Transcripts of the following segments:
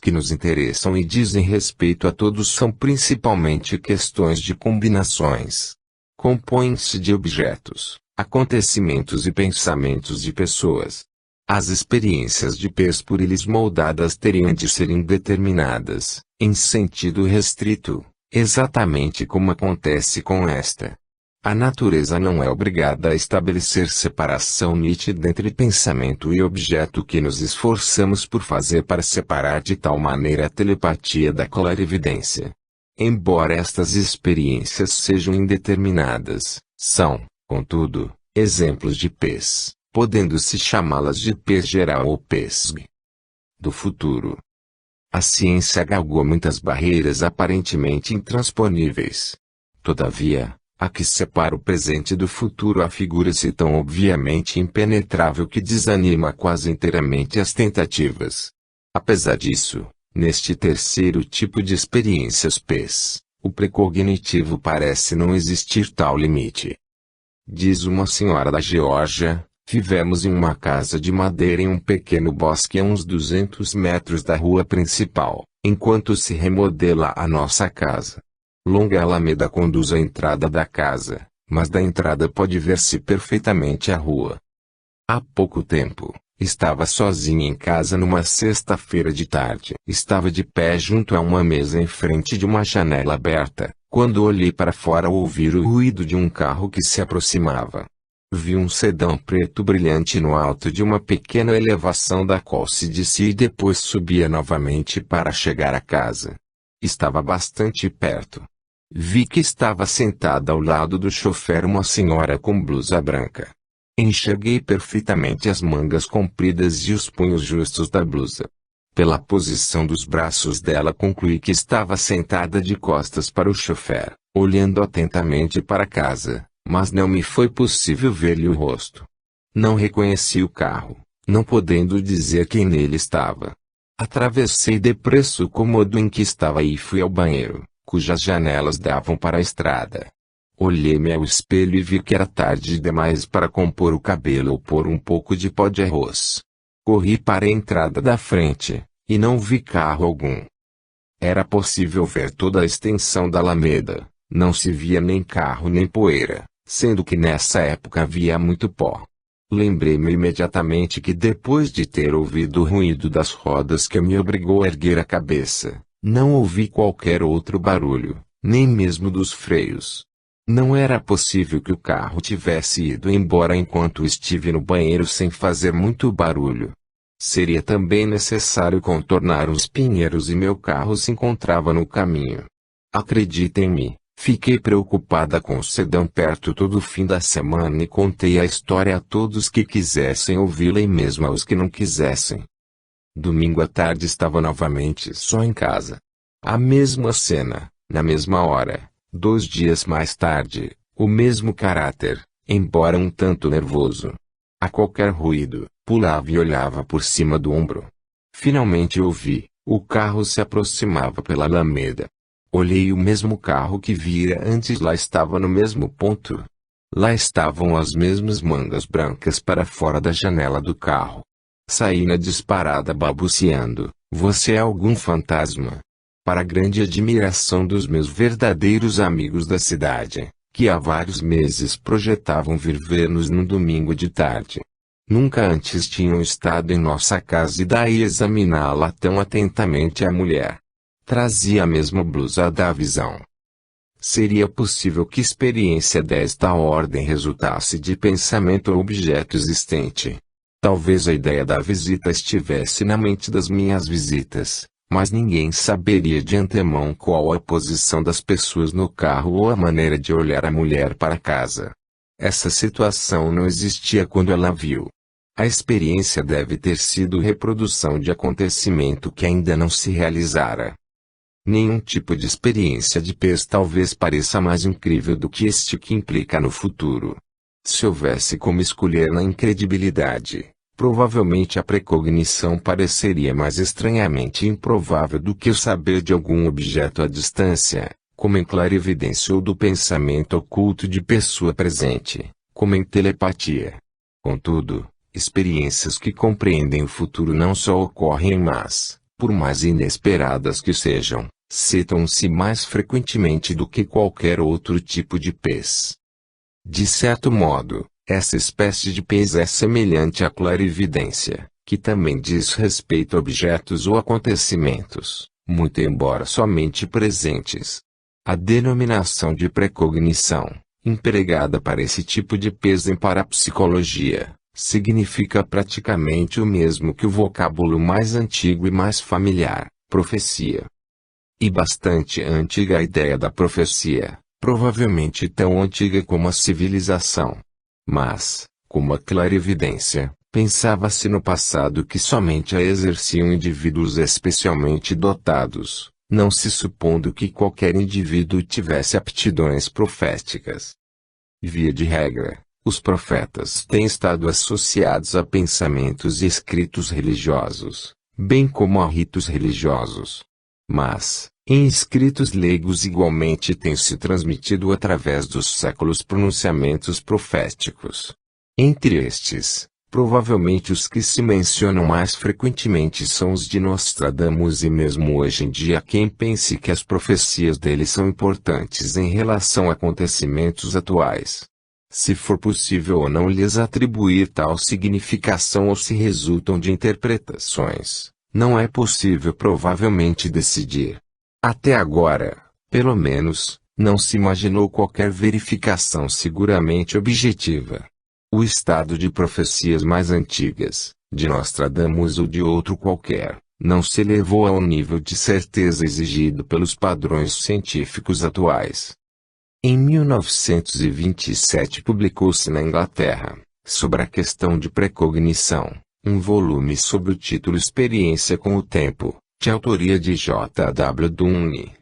que nos interessam e dizem respeito a todos são principalmente questões de combinações. Compõem-se de objetos, acontecimentos e pensamentos de pessoas. As experiências de pés por eles moldadas teriam de ser indeterminadas, em sentido restrito, exatamente como acontece com esta. A natureza não é obrigada a estabelecer separação nítida entre pensamento e objeto que nos esforçamos por fazer para separar de tal maneira a telepatia da clarividência. Embora estas experiências sejam indeterminadas, são, contudo, exemplos de pés, podendo-se chamá-las de pés geral ou PESG. Do futuro. A ciência galgou muitas barreiras aparentemente intransponíveis. Todavia, a que separa o presente do futuro afigura-se tão obviamente impenetrável que desanima quase inteiramente as tentativas. Apesar disso, neste terceiro tipo de experiências PES, o precognitivo parece não existir tal limite. Diz uma senhora da Geórgia: vivemos em uma casa de madeira em um pequeno bosque a uns 200 metros da rua principal, enquanto se remodela a nossa casa. Longa alameda conduz à entrada da casa, mas da entrada pode ver-se perfeitamente a rua. Há pouco tempo, estava sozinha em casa numa sexta-feira de tarde. Estava de pé junto a uma mesa em frente de uma janela aberta, quando olhei para fora ao ouvir o ruído de um carro que se aproximava. Vi um sedã preto brilhante no alto de uma pequena elevação da qual se descia e depois subia novamente para chegar à casa. Estava bastante perto. Vi que estava sentada ao lado do chofer uma senhora com blusa branca. Enxerguei perfeitamente as mangas compridas e os punhos justos da blusa. Pela posição dos braços dela concluí que estava sentada de costas para o chofer, olhando atentamente para casa, mas não me foi possível ver-lhe o rosto. Não reconheci o carro, não podendo dizer quem nele estava. Atravessei depressa o cômodo em que estava e fui ao banheiro, cujas janelas davam para a estrada. Olhei-me ao espelho e vi que era tarde demais para compor o cabelo ou pôr um pouco de pó de arroz. Corri para a entrada da frente, e não vi carro algum. Era possível ver toda a extensão da alameda, não se via nem carro nem poeira, sendo que nessa época havia muito pó. Lembrei-me imediatamente que depois de ter ouvido o ruído das rodas que me obrigou a erguer a cabeça, não ouvi qualquer outro barulho, nem mesmo dos freios. Não era possível que o carro tivesse ido embora enquanto estive no banheiro sem fazer muito barulho. Seria também necessário contornar os pinheiros e meu carro se encontrava no caminho. Acreditem-me, fiquei preocupada com o sedã perto todo o fim da semana e contei a história a todos que quisessem ouvi-la e mesmo aos que não quisessem. Domingo à tarde estava novamente só em casa. A mesma cena, na mesma hora, 2 dias mais tarde, o mesmo caráter, embora um tanto nervoso. A qualquer ruído, pulava e olhava por cima do ombro. Finalmente ouvi, o carro se aproximava pela alameda. Olhei o mesmo carro que vira antes, lá estava no mesmo ponto. Lá estavam as mesmas mangas brancas para fora da janela do carro. Saí na disparada balbuciando: você é algum fantasma? Para grande admiração dos meus verdadeiros amigos da cidade, que há vários meses projetavam vir ver-nos no domingo de tarde. Nunca antes tinham estado em nossa casa e daí examiná-la tão atentamente a mulher. Trazia a mesma blusa da visão. Seria possível que experiência desta ordem resultasse de pensamento ou objeto existente. Talvez a ideia da visita estivesse na mente das minhas visitas, mas ninguém saberia de antemão qual a posição das pessoas no carro ou a maneira de olhar a mulher para casa. Essa situação não existia quando ela viu. A experiência deve ter sido reprodução de acontecimento que ainda não se realizara. Nenhum tipo de experiência de PES talvez pareça mais incrível do que este que implica no futuro. Se houvesse como escolher na incredibilidade, provavelmente a precognição pareceria mais estranhamente improvável do que o saber de algum objeto à distância, como em clarividência, ou do pensamento oculto de pessoa presente, como em telepatia. Contudo, experiências que compreendem o futuro não só ocorrem mas, por mais inesperadas que sejam, citam-se mais frequentemente do que qualquer outro tipo de pez. De certo modo, essa espécie de pez é semelhante à clarividência, que também diz respeito a objetos ou acontecimentos, muito embora somente presentes. A denominação de precognição, empregada para esse tipo de pez em parapsicologia, significa praticamente o mesmo que o vocábulo mais antigo e mais familiar, profecia. E bastante antiga a ideia da profecia, provavelmente tão antiga como a civilização. Mas, como a clarividência, pensava-se no passado que somente a exerciam indivíduos especialmente dotados, não se supondo que qualquer indivíduo tivesse aptidões proféticas. Via de regra, os profetas têm estado associados a pensamentos e escritos religiosos, bem como a ritos religiosos. Mas, em escritos leigos igualmente têm-se transmitido através dos séculos pronunciamentos proféticos. Entre estes, provavelmente os que se mencionam mais frequentemente são os de Nostradamus e mesmo hoje em dia quem pense que as profecias dele são importantes em relação a acontecimentos atuais. Se for possível ou não lhes atribuir tal significação ou se resultam de interpretações, não é possível provavelmente decidir. Até agora, pelo menos, não se imaginou qualquer verificação seguramente objetiva. O estado de profecias mais antigas, de Nostradamus ou de outro qualquer, não se elevou ao nível de certeza exigido pelos padrões científicos atuais. Em 1927 publicou-se na Inglaterra, sobre a questão de precognição, um volume sob o título Experiência com o Tempo, de autoria de J. W. Dunne.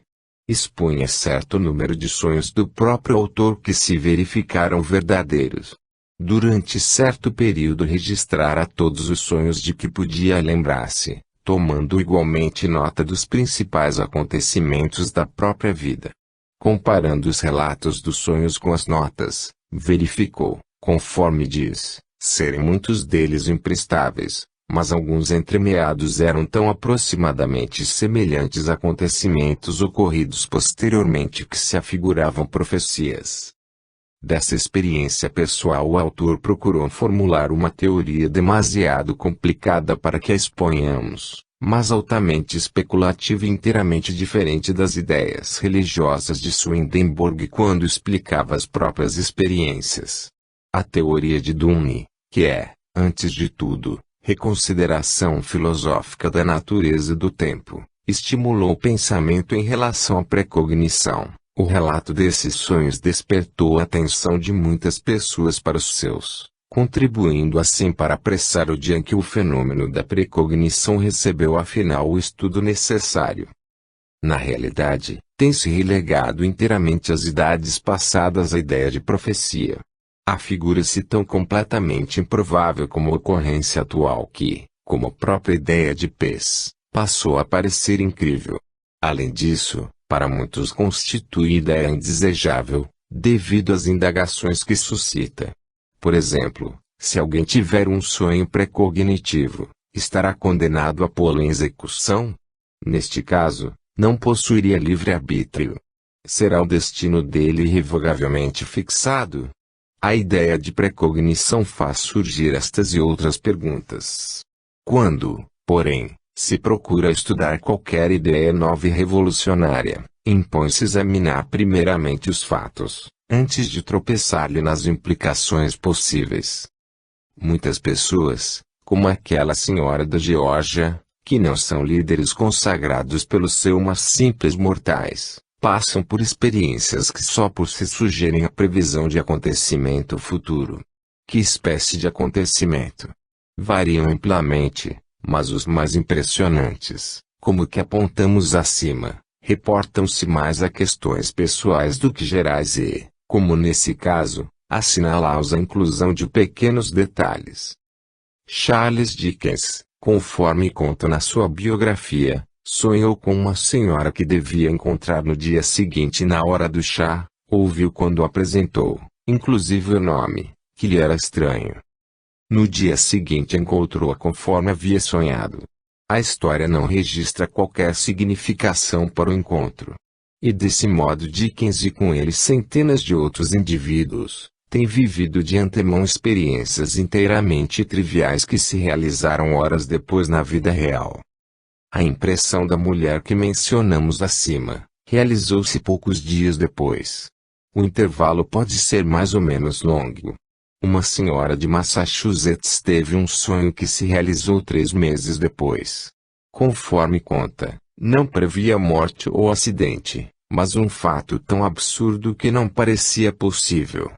Expunha certo número de sonhos do próprio autor que se verificaram verdadeiros. Durante certo período registrara todos os sonhos de que podia lembrar-se, tomando igualmente nota dos principais acontecimentos da própria vida. Comparando os relatos dos sonhos com as notas, verificou, conforme diz, serem muitos deles imprestáveis, mas alguns entremeados eram tão aproximadamente semelhantes a acontecimentos ocorridos posteriormente que se afiguravam profecias. Dessa experiência pessoal o autor procurou formular uma teoria demasiado complicada para que a exponhamos, mas altamente especulativa e inteiramente diferente das ideias religiosas de Swedenborg quando explicava as próprias experiências. A teoria de Dunne, que é, antes de tudo, reconsideração filosófica da natureza do tempo, estimulou o pensamento em relação à precognição. O relato desses sonhos despertou a atenção de muitas pessoas para os seus, contribuindo assim para apressar o dia em que o fenômeno da precognição recebeu afinal o estudo necessário. Na realidade, tem-se relegado inteiramente às idades passadas a ideia de profecia. Afigura-se tão completamente improvável como a ocorrência atual que, como a própria ideia de pez, passou a parecer incrível. Além disso, para muitos constitui ideia indesejável, devido às indagações que suscita. Por exemplo, se alguém tiver um sonho precognitivo, estará condenado a pô-lo em execução? Neste caso, não possuiria livre-arbítrio. Será o destino dele irrevogavelmente fixado? A ideia de precognição faz surgir estas e outras perguntas. Quando, porém, se procura estudar qualquer ideia nova e revolucionária, impõe-se examinar primeiramente os fatos, antes de tropeçar-lhe nas implicações possíveis. Muitas pessoas, como aquela senhora da Geórgia, que não são líderes consagrados pelo seu mas simples mortais, passam por experiências que só por si sugerem a previsão de acontecimento futuro. Que espécie de acontecimento? Variam amplamente, mas os mais impressionantes, como o que apontamos acima, reportam-se mais a questões pessoais do que gerais e, como nesse caso, assinala-os a inclusão de pequenos detalhes. Charles Dickens, conforme conta na sua biografia, sonhou com uma senhora que devia encontrar no dia seguinte na hora do chá, ouviu quando apresentou, inclusive o nome, que lhe era estranho. No dia seguinte encontrou-a conforme havia sonhado. A história não registra qualquer significação para o encontro. E desse modo Dickens e com ele centenas de outros indivíduos, têm vivido de antemão experiências inteiramente triviais que se realizaram horas depois na vida real. A impressão da mulher que mencionamos acima, realizou-se poucos dias depois. O intervalo pode ser mais ou menos longo. Uma senhora de Massachusetts teve um sonho que se realizou 3 meses depois. Conforme conta, não previa morte ou acidente, mas um fato tão absurdo que não parecia possível.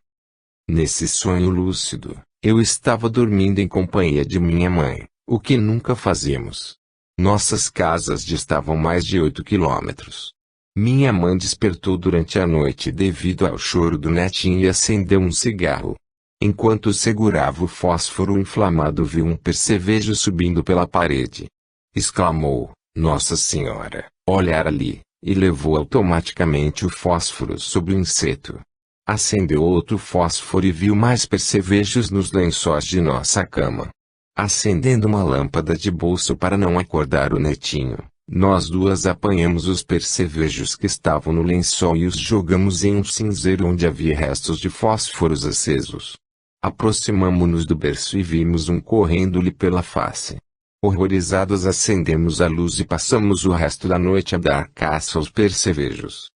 Nesse sonho lúcido, eu estava dormindo em companhia de minha mãe, o que nunca fazíamos. Nossas casas distavam mais de 8 quilômetros. Minha mãe despertou durante a noite devido ao choro do netinho e acendeu um cigarro. Enquanto segurava o fósforo inflamado, viu um percevejo subindo pela parede. Exclamou: "Nossa Senhora, olhar ali!" e levou automaticamente o fósforo sobre o inseto. Acendeu outro fósforo e viu mais percevejos nos lençóis de nossa cama. Acendendo uma lâmpada de bolso para não acordar o netinho, nós duas apanhamos os percevejos que estavam no lençol e os jogamos em um cinzeiro onde havia restos de fósforos acesos. Aproximamo-nos do berço e vimos um correndo-lhe pela face. Horrorizados acendemos a luz e passamos o resto da noite a dar caça aos percevejos.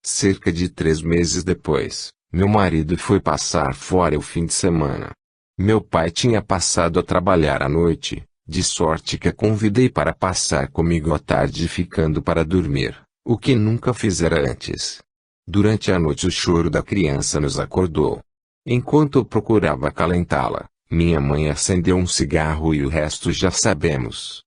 Cerca de 3 meses depois, meu marido foi passar fora o fim de semana. Meu pai tinha passado a trabalhar à noite, de sorte que a convidei para passar comigo à tarde ficando para dormir, o que nunca fizera antes. Durante a noite o choro da criança nos acordou. Enquanto eu procurava acalentá-la, minha mãe acendeu um cigarro e o resto já sabemos.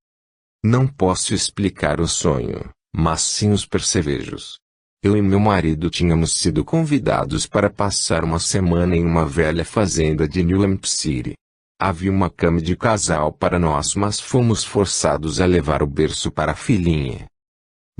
Não posso explicar o sonho, mas sim os percevejos. Eu e meu marido tínhamos sido convidados para passar uma semana em uma velha fazenda de New Hampshire. Havia uma cama de casal para nós, mas fomos forçados a levar o berço para a filhinha.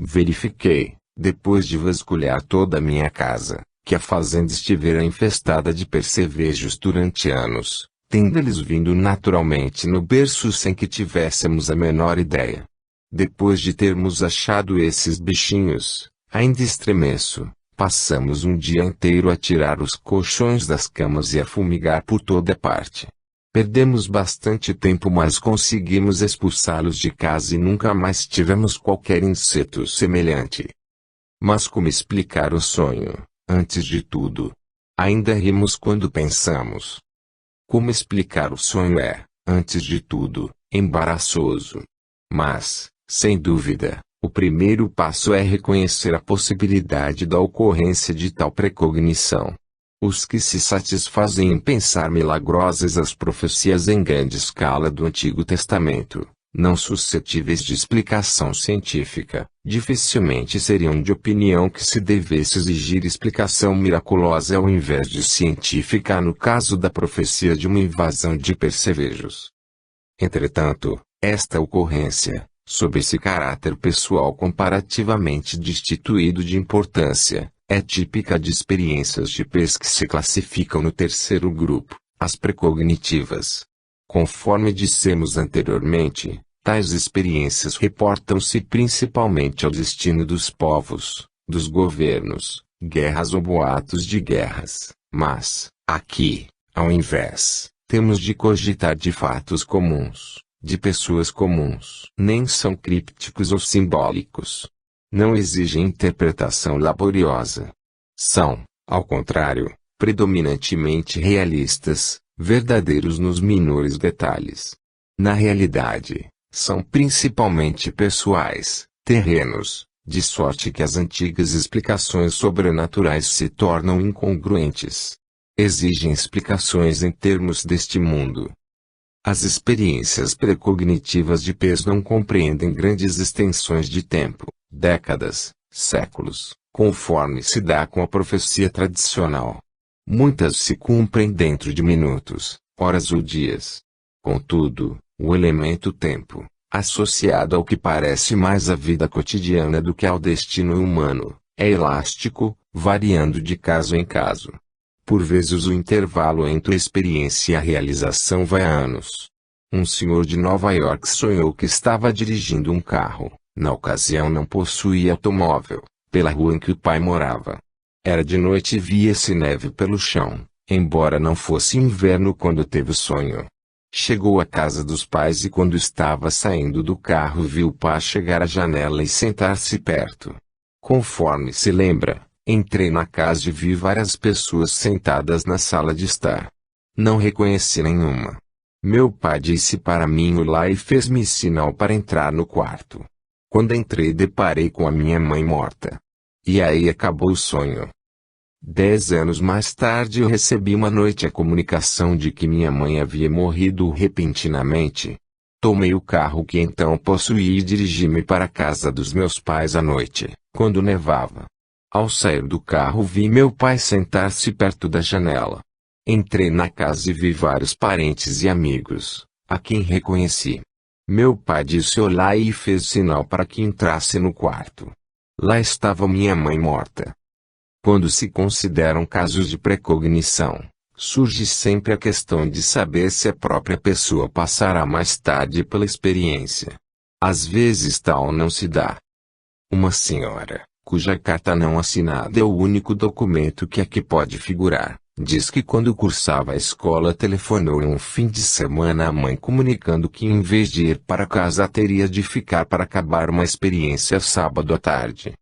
Verifiquei, depois de vasculhar toda a minha casa, que a fazenda estivera infestada de percevejos durante anos, tendo eles vindo naturalmente no berço sem que tivéssemos a menor ideia. Depois de termos achado esses bichinhos, ainda estremeço, passamos um dia inteiro a tirar os colchões das camas e a fumigar por toda parte. Perdemos bastante tempo, mas conseguimos expulsá-los de casa e nunca mais tivemos qualquer inseto semelhante. Mas como explicar o sonho? Antes de tudo, ainda rimos quando pensamos. Como explicar o sonho é, antes de tudo, embaraçoso. Mas, sem dúvida, o primeiro passo é reconhecer a possibilidade da ocorrência de tal precognição. Os que se satisfazem em pensar milagrosas as profecias em grande escala do Antigo Testamento, não suscetíveis de explicação científica, dificilmente seriam de opinião que se devesse exigir explicação miraculosa ao invés de científica no caso da profecia de uma invasão de percevejos. Entretanto, esta ocorrência, sob esse caráter pessoal comparativamente destituído de importância, é típica de experiências de pés que se classificam no terceiro grupo, as precognitivas. Conforme dissemos anteriormente, tais experiências reportam-se principalmente ao destino dos povos, dos governos, guerras ou boatos de guerras, mas, aqui, ao invés, temos de cogitar de fatos comuns, de pessoas comuns. Nem são crípticos ou simbólicos. Não exigem interpretação laboriosa. São, ao contrário, predominantemente realistas, verdadeiros nos menores detalhes. Na realidade, são principalmente pessoais, terrenos, de sorte que as antigas explicações sobrenaturais se tornam incongruentes. Exigem explicações em termos deste mundo. As experiências precognitivas de pés não compreendem grandes extensões de tempo, décadas, séculos, conforme se dá com a profecia tradicional. Muitas se cumprem dentro de minutos, horas ou dias. Contudo, o elemento tempo, associado ao que parece mais à vida cotidiana do que ao destino humano, é elástico, variando de caso em caso. Por vezes o intervalo entre a experiência e a realização vai a anos. Um senhor de Nova York sonhou que estava dirigindo um carro. Na ocasião não possuía automóvel, pela rua em que o pai morava. Era de noite e via-se neve pelo chão, embora não fosse inverno quando teve o sonho. Chegou à casa dos pais e quando estava saindo do carro viu o pai chegar à janela e sentar-se perto. Conforme se lembra, entrei na casa e vi várias pessoas sentadas na sala de estar. Não reconheci nenhuma. Meu pai disse para mim olá e fez-me sinal para entrar no quarto. Quando entrei deparei com a minha mãe morta. E aí acabou o sonho. 10 anos mais tarde eu recebi uma noite a comunicação de que minha mãe havia morrido repentinamente. Tomei o carro que então possuía e dirigi-me para a casa dos meus pais à noite, quando nevava. Ao sair do carro vi meu pai sentar-se perto da janela. Entrei na casa e vi vários parentes e amigos, a quem reconheci. Meu pai disse olá e fez sinal para que entrasse no quarto. Lá estava minha mãe morta. Quando se consideram casos de precognição, surge sempre a questão de saber se a própria pessoa passará mais tarde pela experiência. Às vezes tal não se dá. Uma senhora, cuja carta não assinada é o único documento que aqui pode figurar, diz que quando cursava a escola telefonou em um fim de semana à mãe comunicando que em vez de ir para casa teria de ficar para acabar uma experiência sábado à tarde.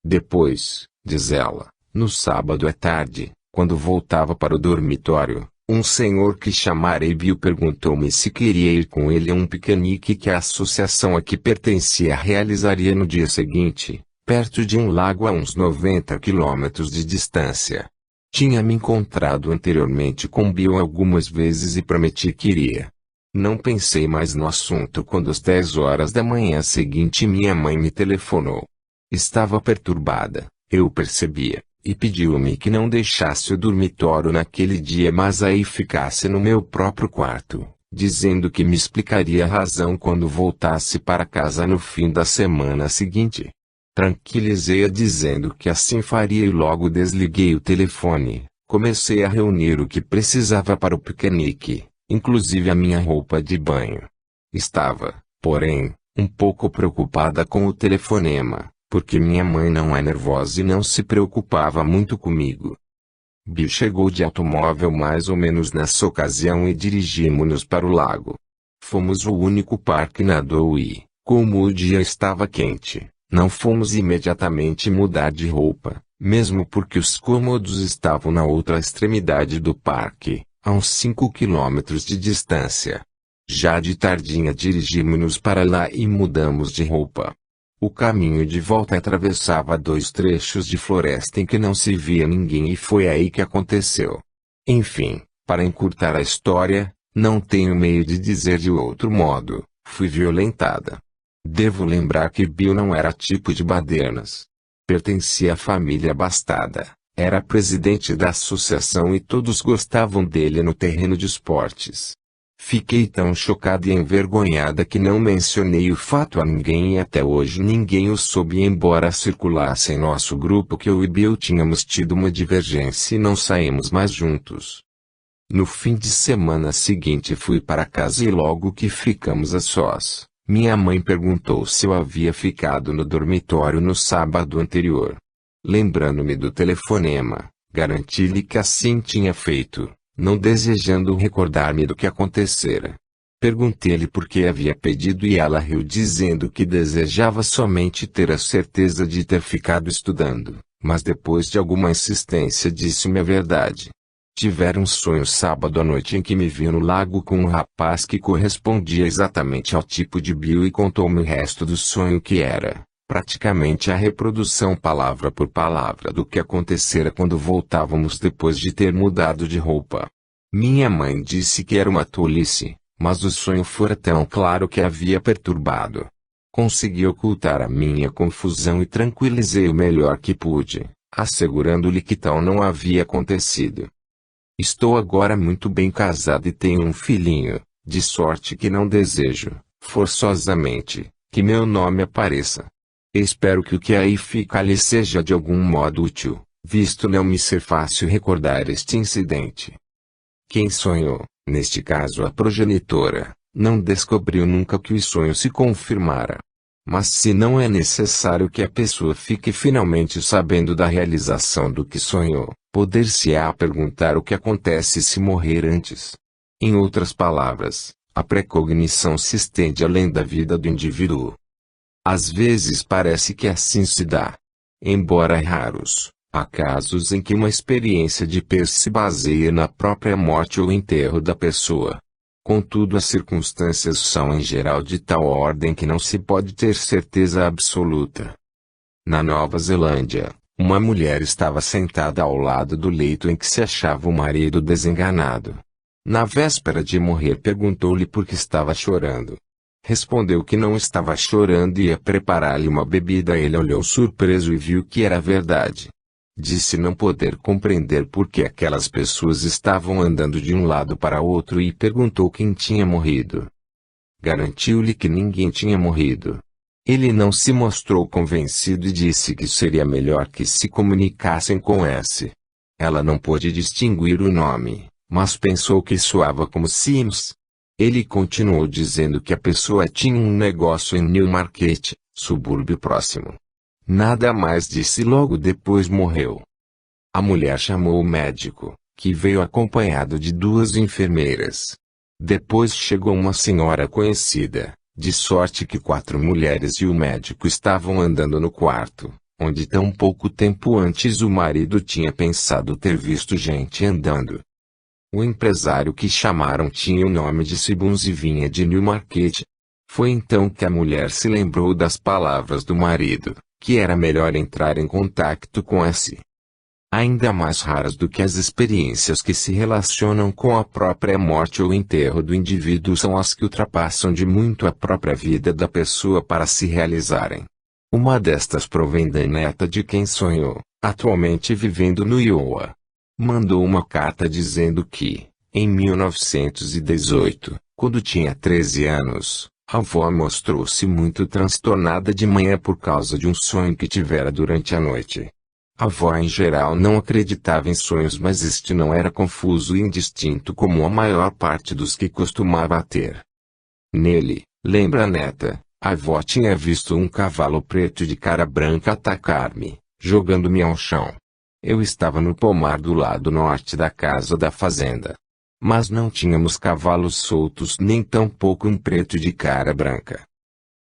Depois, diz ela, no sábado à tarde, quando voltava para o dormitório, um senhor que chamarei viu perguntou-me se queria ir com ele a um piquenique que a associação a que pertencia realizaria no dia seguinte, perto de um lago a uns 90 quilômetros de distância. Tinha me encontrado anteriormente com Bill algumas vezes e prometi que iria. Não pensei mais no assunto quando às 10 horas da manhã seguinte minha mãe me telefonou. Estava perturbada, eu percebia, e pediu-me que não deixasse o dormitório naquele dia mas aí ficasse no meu próprio quarto, dizendo que me explicaria a razão quando voltasse para casa no fim da semana seguinte. Tranquilizei-a dizendo que assim faria e logo desliguei o telefone. Comecei a reunir o que precisava para o piquenique, inclusive a minha roupa de banho. Estava, porém, um pouco preocupada com o telefonema, porque minha mãe não é nervosa e não se preocupava muito comigo. Bill chegou de automóvel mais ou menos nessa ocasião e dirigimos-nos para o lago. Fomos o único par que nadou e, como o dia estava quente, não fomos imediatamente mudar de roupa, mesmo porque os cômodos estavam na outra extremidade do parque, a uns 5 quilômetros de distância. Já de tardinha dirigimos-nos para lá e mudamos de roupa. O caminho de volta atravessava 2 trechos de floresta em que não se via ninguém e foi aí que aconteceu. Enfim, para encurtar a história, não tenho meio de dizer de outro modo, fui violentada. Devo lembrar que Bill não era tipo de badernas. Pertencia à família abastada, era presidente da associação e todos gostavam dele no terreno de esportes. Fiquei tão chocada e envergonhada que não mencionei o fato a ninguém e até hoje ninguém o soube embora circulasse em nosso grupo que eu e Bill tínhamos tido uma divergência e não saímos mais juntos. No fim de semana seguinte fui para casa e logo que ficamos a sós, minha mãe perguntou se eu havia ficado no dormitório no sábado anterior. Lembrando-me do telefonema, garanti-lhe que assim tinha feito, não desejando recordar-me do que acontecera. Perguntei-lhe por que havia pedido e ela riu dizendo que desejava somente ter a certeza de ter ficado estudando, mas depois de alguma insistência disse-me a verdade. Tivera um sonho sábado à noite em que me vi no lago com um rapaz que correspondia exatamente ao tipo de Bill e contou-me o resto do sonho que era, praticamente a reprodução palavra por palavra do que acontecera quando voltávamos depois de ter mudado de roupa. Minha mãe disse que era uma tolice, mas o sonho fora tão claro que havia perturbado. Consegui ocultar a minha confusão e tranquilizei o melhor que pude, assegurando-lhe que tal não havia acontecido. Estou agora muito bem casada e tenho um filhinho, de sorte que não desejo, forçosamente, que meu nome apareça. Espero que o que aí fica lhe seja de algum modo útil, visto não me ser fácil recordar este incidente. Quem sonhou, neste caso a progenitora, Não descobriu nunca que o sonho se confirmara. Mas se não é necessário que a pessoa fique finalmente sabendo da realização do que sonhou, poder-se-á perguntar o que acontece se morrer antes. Em outras palavras, a precognição se estende além da vida do indivíduo. Às vezes parece que assim se dá. Embora raros, há casos em que uma experiência de PES se baseia na própria morte ou enterro da pessoa. Contudo, as circunstâncias são em geral de tal ordem que não se pode ter certeza absoluta. Na Nova Zelândia, uma mulher estava sentada ao lado do leito em que se achava o marido desenganado. Na véspera de morrer, perguntou-lhe por que estava chorando. Respondeu que não estava chorando e ia preparar-lhe uma bebida. Ele olhou surpreso e viu que era verdade. Disse não poder compreender por que aquelas pessoas estavam andando de um lado para outro e perguntou quem tinha morrido. Garantiu-lhe que ninguém tinha morrido. Ele não se mostrou convencido e disse que seria melhor que se comunicassem com S. Ela não pôde distinguir o nome, mas pensou que soava como Sims. Ele continuou dizendo que a pessoa tinha um negócio em Newmarket, subúrbio próximo. Nada mais disse e logo depois morreu. A mulher chamou o médico, que veio acompanhado de 2 enfermeiras. Depois chegou uma senhora conhecida, de sorte que 4 mulheres e o médico estavam andando no quarto, onde tão pouco tempo antes o marido tinha pensado ter visto gente andando. O empresário que chamaram tinha o nome de Sibbons e vinha de Newmarket. Foi então que a mulher se lembrou das palavras do marido, que era melhor entrar em contato com S. Ainda mais raras do que as experiências que se relacionam com a própria morte ou enterro do indivíduo são as que ultrapassam de muito a própria vida da pessoa para se realizarem. Uma destas provém da neta de quem sonhou, atualmente vivendo no Iowa. Mandou uma carta dizendo que, em 1918, quando tinha 13 anos, a avó mostrou-se muito transtornada de manhã por causa de um sonho que tivera durante a noite. A avó em geral não acreditava em sonhos, mas este não era confuso e indistinto como a maior parte dos que costumava ter. Nele, lembra a neta, a avó tinha visto um cavalo preto de cara branca atacar-me, jogando-me ao chão. Eu estava no pomar do lado norte da casa da fazenda. Mas não tínhamos cavalos soltos nem tampouco um preto de cara branca.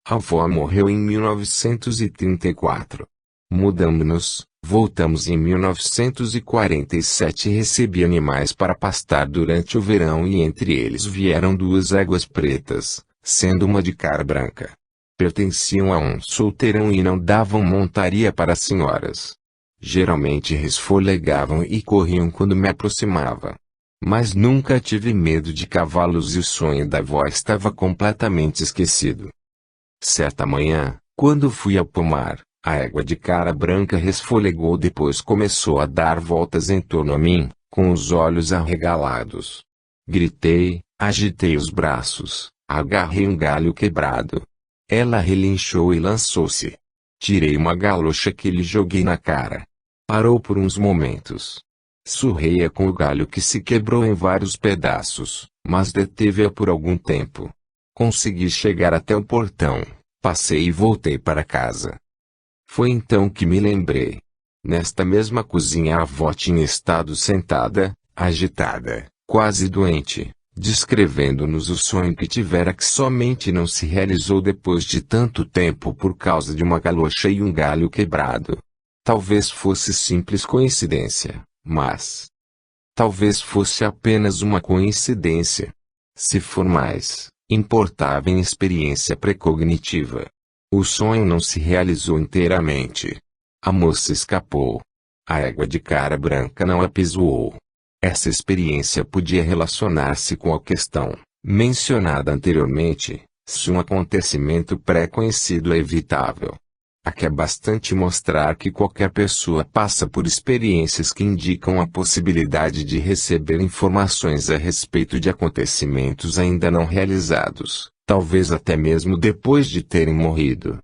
A avó morreu em 1934. Mudamos-nos, voltamos em 1947 e recebi animais para pastar durante o verão e entre eles vieram 2 éguas pretas, sendo uma de cara branca. Pertenciam a um solteirão e não davam montaria para as senhoras. Geralmente resfolegavam e corriam quando me aproximava. Mas nunca tive medo de cavalos e o sonho da avó estava completamente esquecido. Certa manhã, quando fui ao pomar, a égua de cara branca resfolegou, depois começou a dar voltas em torno a mim, com os olhos arregalados. Gritei, agitei os braços, agarrei um galho quebrado. Ela relinchou e lançou-se. Tirei uma galocha que lhe joguei na cara. Parou por uns momentos. Surrei-a com o galho que se quebrou em vários pedaços, mas deteve-a por algum tempo. Consegui chegar até o portão, passei e voltei para casa. Foi então que me lembrei. Nesta mesma cozinha a avó tinha estado sentada, agitada, quase doente, descrevendo-nos o sonho que tivera, que somente não se realizou depois de tanto tempo por causa de uma galocha e um galho quebrado. Talvez fosse simples coincidência, mas talvez fosse apenas uma coincidência. Se for mais, importava em experiência precognitiva. O sonho não se realizou inteiramente. A moça escapou. A égua de cara branca não a pisoou. Essa experiência podia relacionar-se com a questão, mencionada anteriormente, se um acontecimento pré-conhecido é evitável. Aqui é bastante mostrar que qualquer pessoa passa por experiências que indicam a possibilidade de receber informações a respeito de acontecimentos ainda não realizados, talvez até mesmo depois de terem morrido.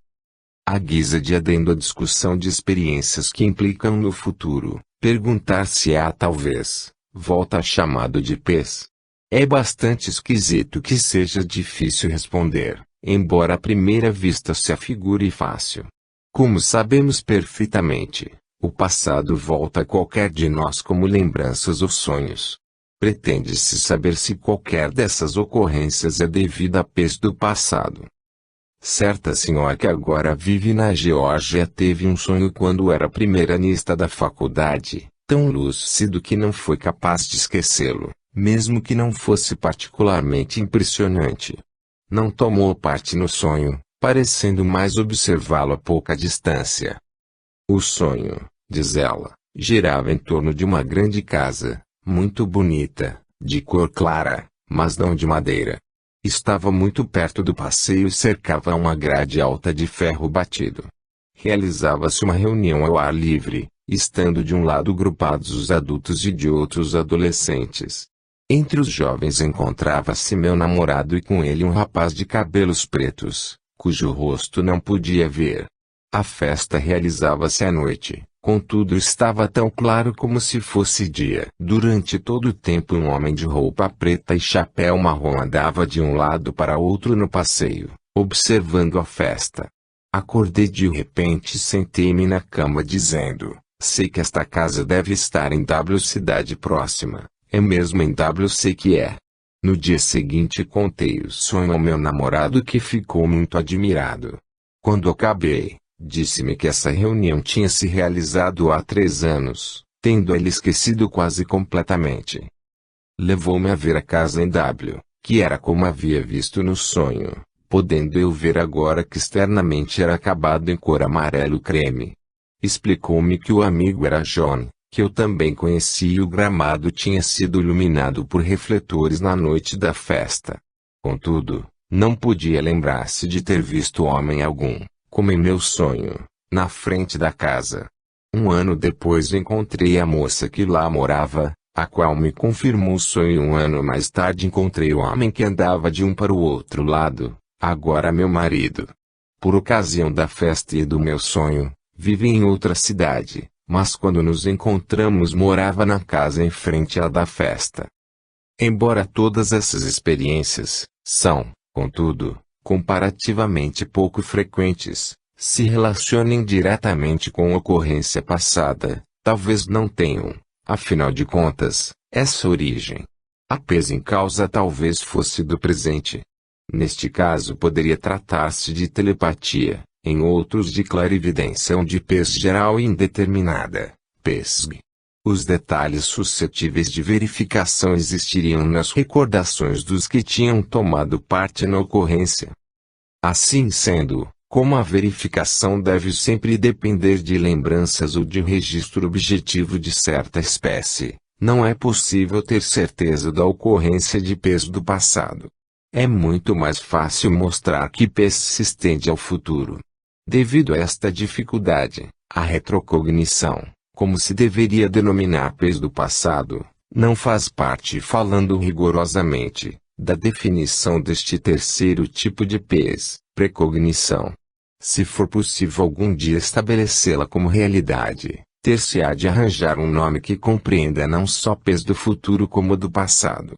À guisa de adendo à discussão de experiências que implicam no futuro, perguntar-se-á talvez, volta a chamado de PES. É bastante esquisito que seja difícil responder, embora à primeira vista se afigure fácil. Como sabemos perfeitamente, o passado volta a qualquer de nós como lembranças ou sonhos. Pretende-se saber se qualquer dessas ocorrências é devida a peso do passado. Certa senhora que agora vive na Geórgia teve um sonho quando era primeira-anista da faculdade, tão lúcido que não foi capaz de esquecê-lo, mesmo que não fosse particularmente impressionante. Não tomou parte no sonho, parecendo mais observá-lo a pouca distância. O sonho, diz ela, girava em torno de uma grande casa, muito bonita, de cor clara, mas não de madeira. Estava muito perto do passeio e cercava uma grade alta de ferro batido. Realizava-se uma reunião ao ar livre, estando de um lado grupados os adultos e de outro os adolescentes. Entre os jovens encontrava-se meu namorado e com ele um rapaz de cabelos pretos, cujo rosto não podia ver. A festa realizava-se à noite, contudo estava tão claro como se fosse dia. Durante todo o tempo um homem de roupa preta e chapéu marrom andava de um lado para outro no passeio, observando a festa. Acordei de repente e sentei-me na cama dizendo, sei que esta casa deve estar em W cidade próxima, é mesmo em W sei que é. No dia seguinte contei o sonho ao meu namorado que ficou muito admirado. Quando acabei, disse-me que essa reunião tinha se realizado há 3 anos, tendo ele esquecido quase completamente. Levou-me a ver a casa em W, que era como havia visto no sonho, podendo eu ver agora que externamente era acabado em cor amarelo creme. Explicou-me que o amigo era John, que eu também conhecia e o gramado tinha sido iluminado por refletores na noite da festa. Contudo, não podia lembrar-se de ter visto homem algum, como em meu sonho, na frente da casa. 1 ano depois encontrei a moça que lá morava, a qual me confirmou o sonho. 1 ano mais tarde encontrei o homem que andava de um para o outro lado, agora meu marido. Por ocasião da festa e do meu sonho, vive em outra cidade, mas quando nos encontramos morava na casa em frente à da festa. Embora todas essas experiências são, contudo, comparativamente pouco frequentes, se relacionem diretamente com ocorrência passada, talvez não tenham, afinal de contas, essa origem. A peso em causa talvez fosse do presente. Neste caso poderia tratar-se de telepatia, em outros de clarividência ou de peso geral e indeterminada, PESG. Os detalhes suscetíveis de verificação existiriam nas recordações dos que tinham tomado parte na ocorrência. Assim sendo, como a verificação deve sempre depender de lembranças ou de um registro objetivo de certa espécie, não é possível ter certeza da ocorrência de peso do passado. É muito mais fácil mostrar que peso se estende ao futuro. Devido a esta dificuldade, a retrocognição, como se deveria denominar peso do passado, não faz parte, falando rigorosamente, da definição deste terceiro tipo de peso, precognição. Se for possível algum dia estabelecê-la como realidade, ter-se-á de arranjar um nome que compreenda não só peso do futuro como do passado.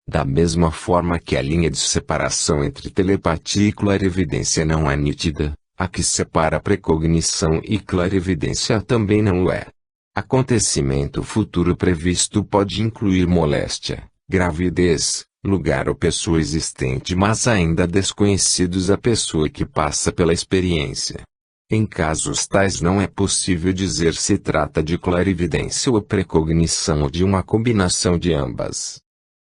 Da mesma forma que a linha de separação entre telepatia e clarividência não é nítida, a que separa precognição e clarividência também não o é. Acontecimento futuro previsto pode incluir moléstia, gravidez, lugar ou pessoa existente mas ainda desconhecidos à pessoa que passa pela experiência. Em casos tais não é possível dizer se trata de clarividência ou precognição ou de uma combinação de ambas.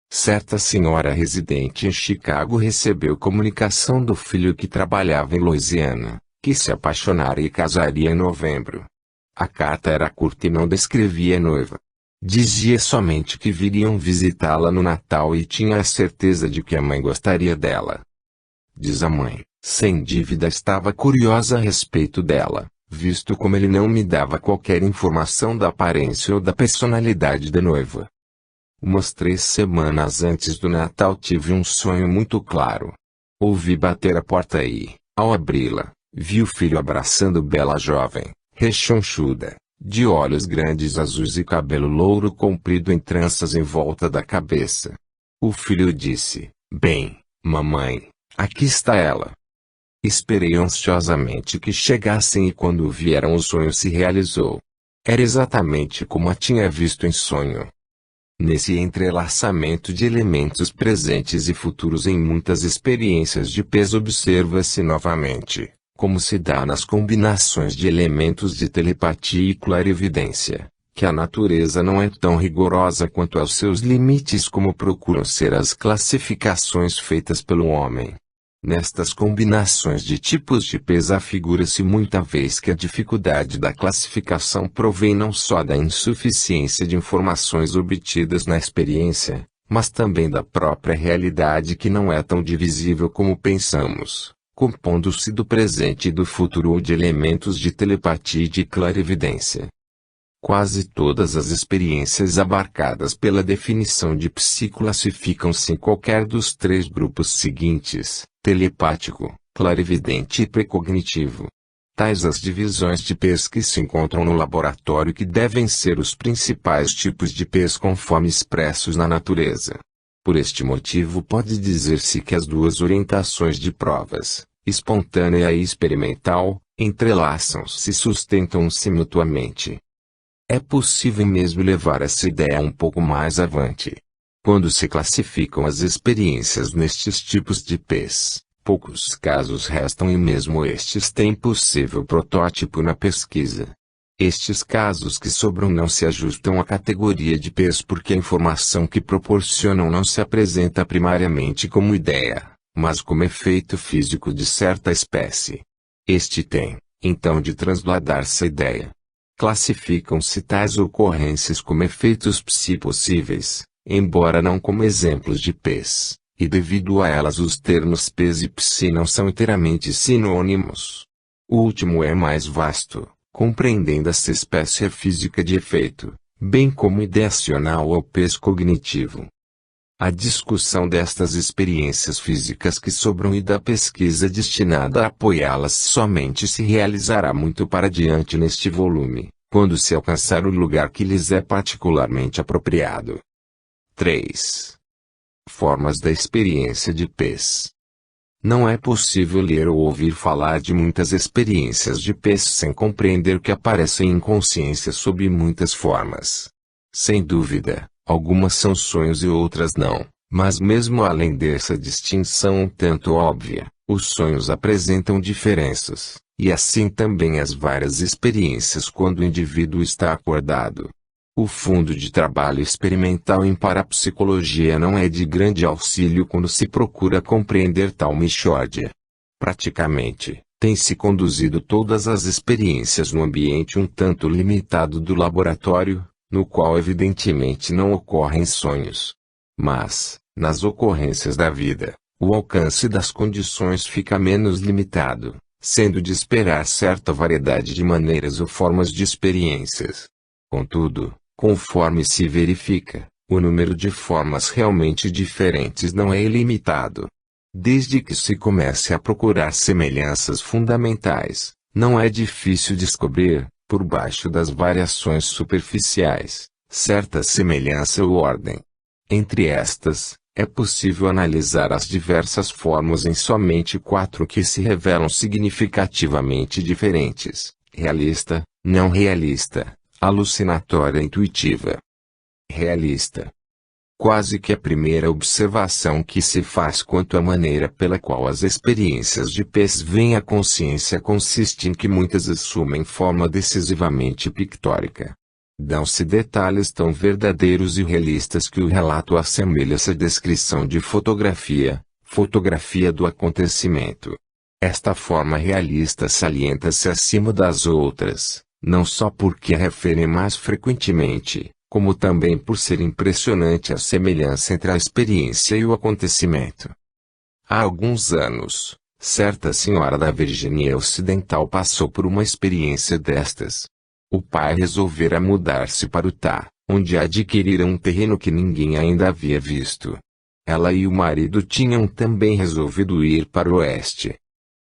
Certa senhora residente em Chicago recebeu comunicação do filho que trabalhava em Louisiana, que se apaixonara e casaria em novembro. A carta era curta e não descrevia a noiva. Dizia somente que viriam visitá-la no Natal e tinha a certeza de que a mãe gostaria dela. Diz a mãe, sem dúvida estava curiosa a respeito dela, visto como ele não me dava qualquer informação da aparência ou da personalidade da noiva. Umas 3 semanas antes do Natal tive um sonho muito claro. Ouvi bater a porta e, ao abri-la, vi o filho abraçando bela jovem, rechonchuda, de olhos grandes azuis e cabelo louro comprido em tranças em volta da cabeça. O filho disse: "Bem, mamãe, aqui está ela." Esperei ansiosamente que chegassem e quando vieram o sonho se realizou. Era exatamente como a tinha visto em sonho. Nesse entrelaçamento de elementos presentes e futuros em muitas experiências de peso observa-se novamente, como se dá nas combinações de elementos de telepatia e clarividência, que a natureza não é tão rigorosa quanto aos seus limites como procuram ser as classificações feitas pelo homem. Nestas combinações de tipos de peso afigura-se muita vez que a dificuldade da classificação provém não só da insuficiência de informações obtidas na experiência, mas também da própria realidade que não é tão divisível como pensamos, compondo-se do presente e do futuro ou de elementos de telepatia e de clarividência. Quase todas as experiências abarcadas pela definição de psi classificam-se em qualquer dos três grupos seguintes: telepático, clarividente e precognitivo. Tais as divisões de pés que se encontram no laboratório que devem ser os principais tipos de pés conforme expressos na natureza. Por este motivo pode dizer-se que as duas orientações de provas, espontânea e experimental, entrelaçam-se e sustentam-se mutuamente. É possível mesmo levar essa ideia um pouco mais avante. Quando se classificam as experiências nestes tipos de pés, poucos casos restam e mesmo estes têm possível protótipo na pesquisa. Estes casos que sobram não se ajustam à categoria de pés porque a informação que proporcionam não se apresenta primariamente como ideia, mas como efeito físico de certa espécie. Este tem, então, de transladar-se a ideia. Classificam-se tais ocorrências como efeitos psi possíveis, embora não como exemplos de pés, e devido a elas os termos pés e psi não são inteiramente sinônimos. O último é mais vasto, compreendendo essa espécie física de efeito, bem como ideacional ou pés cognitivo. A discussão destas experiências físicas que sobram e da pesquisa destinada a apoiá-las somente se realizará muito para diante neste volume, quando se alcançar o lugar que lhes é particularmente apropriado. 3. Formas da experiência de pés. Não é possível ler ou ouvir falar de muitas experiências de pés sem compreender que aparecem em consciência sob muitas formas. Sem dúvida, algumas são sonhos e outras não, mas mesmo além dessa distinção um tanto óbvia, os sonhos apresentam diferenças, e assim também as várias experiências quando o indivíduo está acordado. O fundo de trabalho experimental em parapsicologia não é de grande auxílio quando se procura compreender tal mixórdia. Praticamente, tem-se conduzido todas as experiências no ambiente um tanto limitado do laboratório, no qual evidentemente não ocorrem sonhos. Mas, nas ocorrências da vida, o alcance das condições fica menos limitado, sendo de esperar certa variedade de maneiras ou formas de experiências. Contudo, conforme se verifica, o número de formas realmente diferentes não é ilimitado. Desde que se comece a procurar semelhanças fundamentais, não é difícil descobrir, por baixo das variações superficiais, certa semelhança ou ordem. Entre estas, é possível analisar as diversas formas em somente 4 que se revelam significativamente diferentes: realista, não realista, alucinatória e intuitiva. Realista. Quase que a primeira observação que se faz quanto à maneira pela qual as experiências de pés vêm à consciência consiste em que muitas assumem forma decisivamente pictórica. Dão-se detalhes tão verdadeiros e realistas que o relato assemelha-se à descrição de fotografia do acontecimento. Esta forma realista salienta-se acima das outras, não só porque a referem mais frequentemente, como também por ser impressionante a semelhança entre a experiência e o acontecimento. Há alguns anos, certa senhora da Virgínia Ocidental passou por uma experiência destas. O pai resolvera mudar-se para Utah, onde adquirira um terreno que ninguém ainda havia visto. Ela e o marido tinham também resolvido ir para o oeste.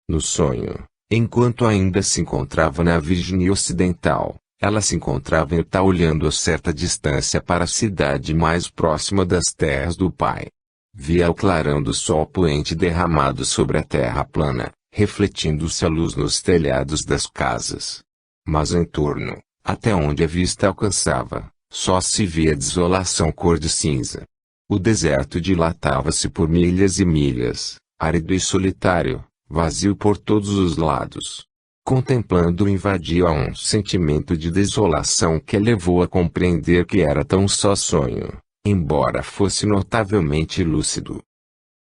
No sonho, enquanto ainda se encontrava na Virgínia Ocidental, Ela se encontrava em Utah olhando a certa distância para a cidade mais próxima das terras do pai. Via o clarão do sol poente derramado sobre a terra plana, refletindo-se a luz nos telhados das casas. Mas em torno, até onde a vista alcançava, só se via desolação cor de cinza. O deserto dilatava-se por milhas e milhas, árido e solitário, vazio por todos os lados. Contemplando-o invadia um sentimento de desolação que a levou a compreender que era tão só sonho, embora fosse notavelmente lúcido.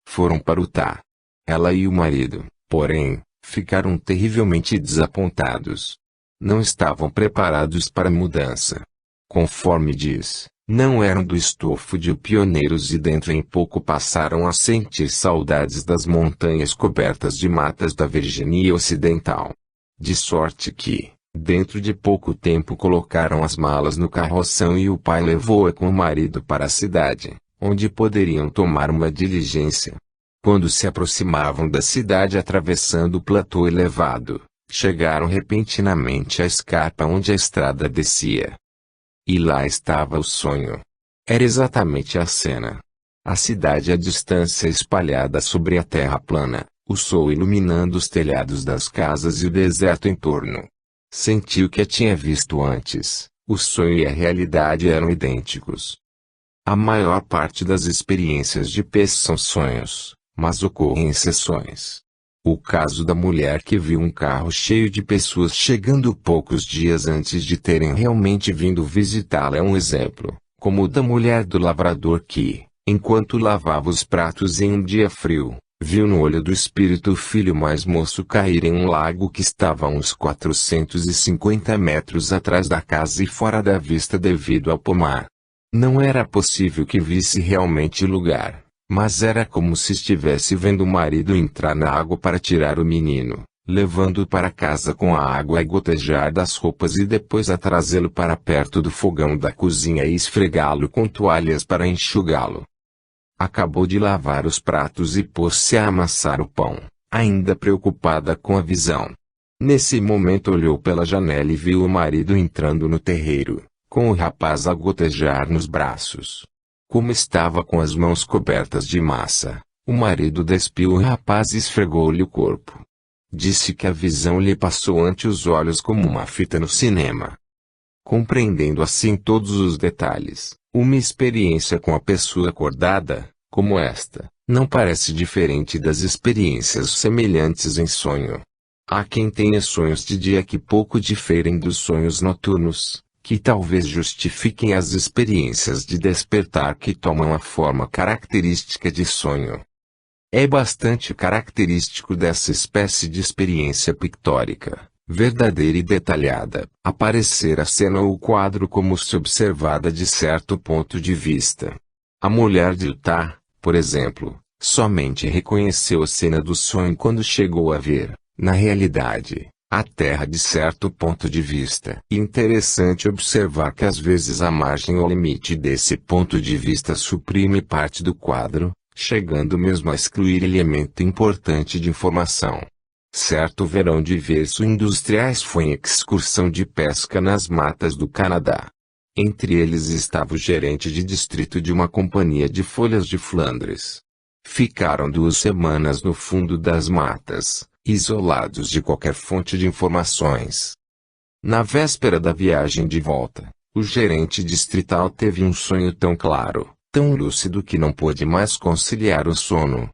Foram para Utah. Ela e o marido, porém, ficaram terrivelmente desapontados. Não estavam preparados para a mudança. Conforme diz, não eram do estofo de pioneiros e dentro em pouco passaram a sentir saudades das montanhas cobertas de matas da Virgínia Ocidental. De sorte que, dentro de pouco tempo colocaram as malas no carroção e o pai levou-a com o marido para a cidade, onde poderiam tomar uma diligência. Quando se aproximavam da cidade atravessando o platô elevado, chegaram repentinamente à escarpa onde a estrada descia. E lá estava o sonho. Era exatamente a cena. A cidade à distância espalhada sobre a terra plana, o sol iluminando os telhados das casas e o deserto em torno. Sentiu que a tinha visto antes. O sonho e a realidade eram idênticos. A maior parte das experiências de peixe são sonhos, mas ocorrem exceções. O caso da mulher que viu um carro cheio de pessoas chegando poucos dias antes de terem realmente vindo visitá-la é um exemplo, como o da mulher do lavrador que, enquanto lavava os pratos em um dia frio, viu no olho do espírito o filho mais moço cair em um lago que estava a uns 450 metros atrás da casa e fora da vista devido ao pomar. Não era possível que visse realmente o lugar, mas era como se estivesse vendo o marido entrar na água para tirar o menino, levando-o para casa com a água a gotejar das roupas e depois a trazê-lo para perto do fogão da cozinha e esfregá-lo com toalhas para enxugá-lo. Acabou de lavar os pratos e pôs-se a amassar o pão, ainda preocupada com a visão. Nesse momento olhou pela janela e viu o marido entrando no terreiro, com o rapaz a gotejar nos braços. Como estava com as mãos cobertas de massa, o marido despiu o rapaz e esfregou-lhe o corpo. Disse que a visão lhe passou ante os olhos como uma fita no cinema. Compreendendo assim todos os detalhes, uma experiência com a pessoa acordada, como esta, não parece diferente das experiências semelhantes em sonho. Há quem tenha sonhos de dia que pouco diferem dos sonhos noturnos, que talvez justifiquem as experiências de despertar que tomam a forma característica de sonho. É bastante característico dessa espécie de experiência pictórica, verdadeira e detalhada, aparecer a cena ou o quadro como se observada de certo ponto de vista. A mulher de Utah, por exemplo, somente reconheceu a cena do sonho quando chegou a ver, na realidade, a terra de certo ponto de vista. Interessante observar que às vezes a margem ou limite desse ponto de vista suprime parte do quadro, chegando mesmo a excluir elemento importante de informação. Certo verão diversos industriais foi em excursão de pesca nas matas do Canadá. Entre eles estava o gerente de distrito de uma companhia de folhas de Flandres. Ficaram 2 semanas no fundo das matas, isolados de qualquer fonte de informações. Na véspera da viagem de volta, o gerente distrital teve um sonho tão claro, tão lúcido que não pôde mais conciliar o sono.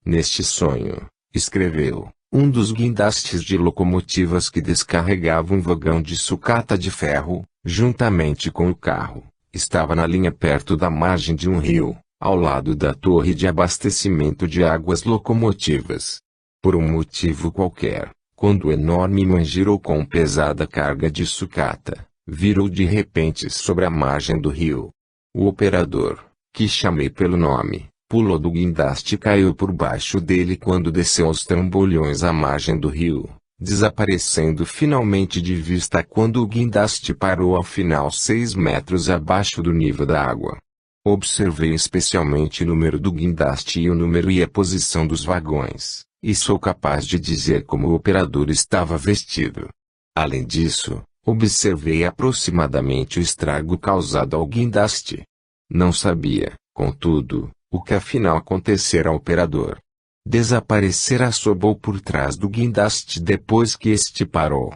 Neste sonho, escreveu, um dos guindastes de locomotivas que descarregava um vagão de sucata de ferro, juntamente com o carro, estava na linha perto da margem de um rio, ao lado da torre de abastecimento de águas locomotivas. Por um motivo qualquer, quando o enorme imã girou com pesada carga de sucata, virou de repente sobre a margem do rio. O operador, que chamei pelo nome, pulou do guindaste e caiu por baixo dele quando desceu aos trambolhões à margem do rio, desaparecendo finalmente de vista quando o guindaste parou ao final 6 metros abaixo do nível da água. Observei especialmente o número do guindaste e o número e a posição dos vagões, e sou capaz de dizer como o operador estava vestido. Além disso, Observei aproximadamente o estrago causado ao guindaste. Não sabia, contudo, o que afinal acontecera ao operador. Desaparecera sob ou por trás do guindaste depois que este parou.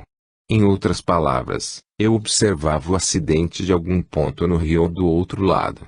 Em outras palavras, eu observava o acidente de algum ponto no rio ou do outro lado.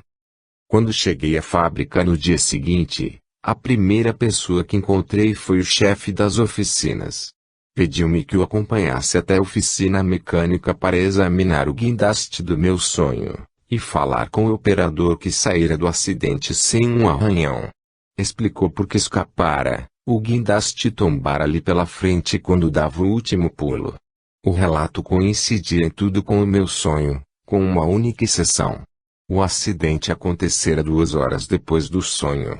Quando cheguei à fábrica no dia seguinte, a primeira pessoa que encontrei foi o chefe das oficinas. Pediu-me que o acompanhasse até a oficina mecânica para examinar o guindaste do meu sonho, e falar com o operador que saíra do acidente sem um arranhão. Explicou por que escapara, o guindaste tombara ali pela frente quando dava o último pulo. O relato coincidia em tudo com o meu sonho, com uma única exceção. O acidente acontecera 2 horas depois do sonho.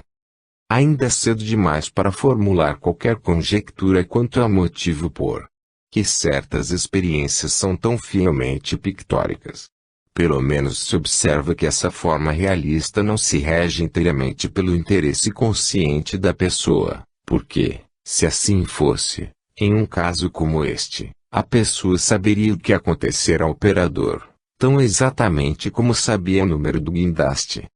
Ainda é cedo demais para formular qualquer conjectura quanto ao motivo por que certas experiências são tão fielmente pictóricas. Pelo menos se observa que essa forma realista não se rege inteiramente pelo interesse consciente da pessoa, porque, se assim fosse, em um caso como este, a pessoa saberia o que acontecera ao operador, tão exatamente como sabia o número do guindaste.